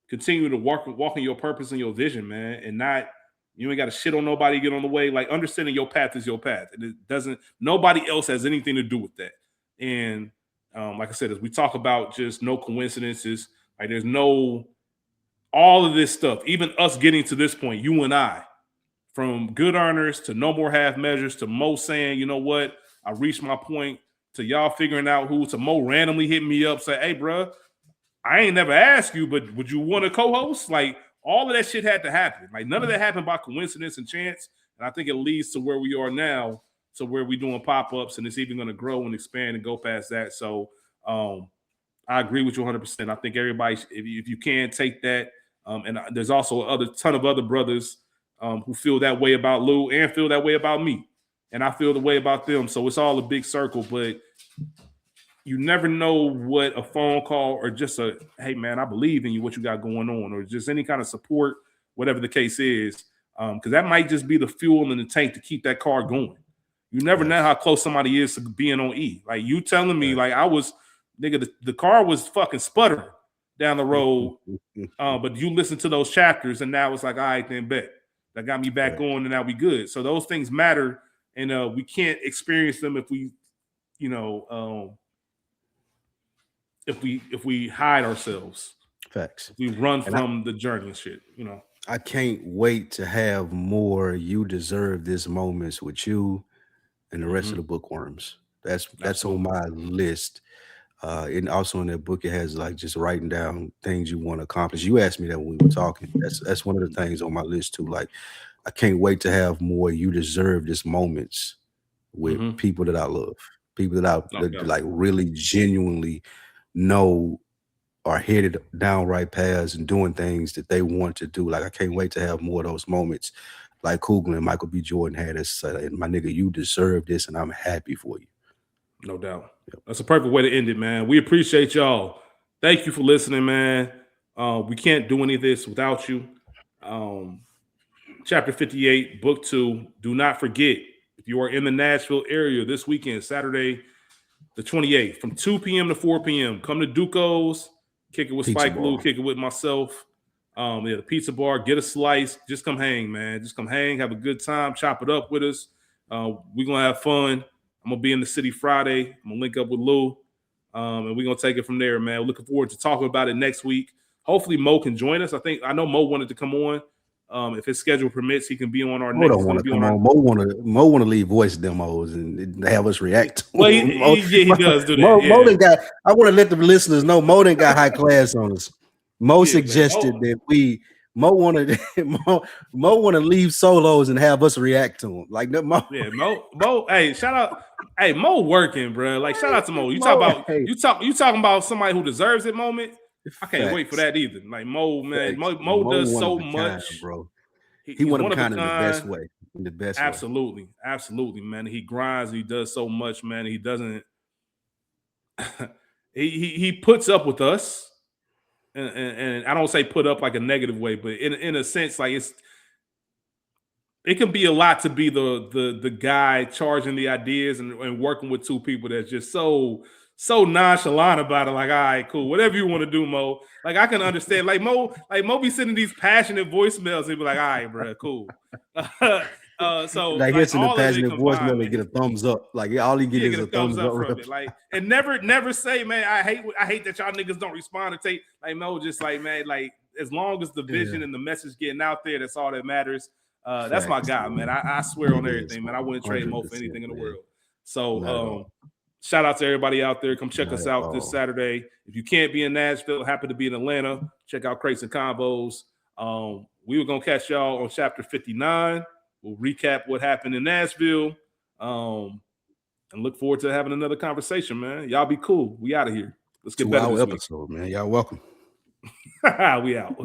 continue to walk in your purpose and your vision, man. And not, you ain't got to shit on nobody, get on the way. Like, understanding your path is your path. And it doesn't, nobody else has anything to do with that. And like I said, as we talk about just no coincidences, like, there's no, all of this stuff, even us getting to this point, you and I, from good earners to no more half measures to Mo saying, you know what, I reached my point, to y'all figuring out who, to Mo randomly hitting me up, say, hey, bro, I ain't never asked you, but would you want to co-host? Like, all of that shit had to happen. Like, none of that happened by coincidence and chance. And I think it leads to where we are now, to where we're doing pop-ups, and it's even going to grow and expand and go past that. So I agree with you 100%. I think everybody, if you can, take that. And there's also a ton of other brothers who feel that way about Lou and feel that way about me. And I feel the way about them. So it's all a big circle, but you never know what a phone call or just a, hey, man, I believe in you, what you got going on, or just any kind of support, whatever the case is, because that might just be the fuel in the tank to keep that car going. You never know how close somebody is to being on E. Like, you telling me, like, I was, nigga, the car was fucking sputtering down the road, but you listen to those chapters, and now it's like, all right, then bet. That got me back on, and now we good. So those things matter, and we can't experience them if we, if we hide ourselves. Facts. If we run from the journey and shit, I can't wait to have more You Deserve This moments with you and the rest of the bookworms. That's on my list. And also in that book, it has like just writing down things you want to accomplish. You asked me that when we were talking. That's one of the things on my list too. Like, I can't wait to have more You Deserve This moments with people that I love, people that I like really genuinely know are headed down right paths and doing things that they want to do. Like, I can't wait to have more of those moments like Kugler and Michael B. Jordan had us. My nigga, you deserve this, and I'm happy for you. No doubt. That's a perfect way to end it, man. We appreciate y'all. Thank you for listening, man. We can't do any of this without you. Chapter 58, Book 2. Do not forget, if you are in the Nashville area this weekend, Saturday the 28th, from 2 p.m. to 4 p.m., come to Duco's, kick it with Spike Lou, kick it with myself. The pizza bar, get a slice. Just come hang, man. Just come hang, have a good time, chop it up with us. We're going to have fun. I'm going to be in the city Friday. I'm going to link up with Lou, and we're going to take it from there, man. We're looking forward to talking about it next week. Hopefully Mo can join us. I know Mo wanted to come on. If his schedule permits, he can be on our next. Mo want to leave voice demos and have us react. Well, he does do that. Mo done got. I want to let the listeners know Mo done got high class on us. Mo suggested that Mo want to leave solos and have us react to them. Like that, Mo. Yeah, Mo. Hey, shout out. Hey, Mo working, bro. Like, shout out to Mo. You talking about somebody who deserves it moment. I can't wait for that either. Like, Mo, man, Mo does so much, kind, bro. He one of a kind in the best way. In the best way. Absolutely, man. He grinds. He does so much, man. He doesn't. he puts up with us, and I don't say put up like a negative way, but in a sense, like it can be a lot to be the guy charging the ideas and working with two people that's just so nonchalant about it. Like, all right, cool, whatever you want to do, Mo. Like, I can understand. Like Mo be sending these passionate voicemails and be like, all right, bro, cool. So like here's some passionate voicemail and get a thumbs up. Like, all he gets is a thumbs up from it. Like, and never say, man, I hate that y'all niggas don't respond and take. Like, no, just like, man, like, as long as the vision and the message getting out there, that's all that matters. That's my guy, man. I swear on everything, man. I wouldn't trade Mo for anything in the world. So shout out to everybody out there. Come check us out this Saturday. If you can't be in Nashville, happen to be in Atlanta, check out Crates and Combos. We were gonna catch y'all on chapter 59. We'll recap what happened in Nashville. And look forward to having another conversation, man. Y'all be cool. We out of here. Let's get better this episode, man. Y'all welcome. We out.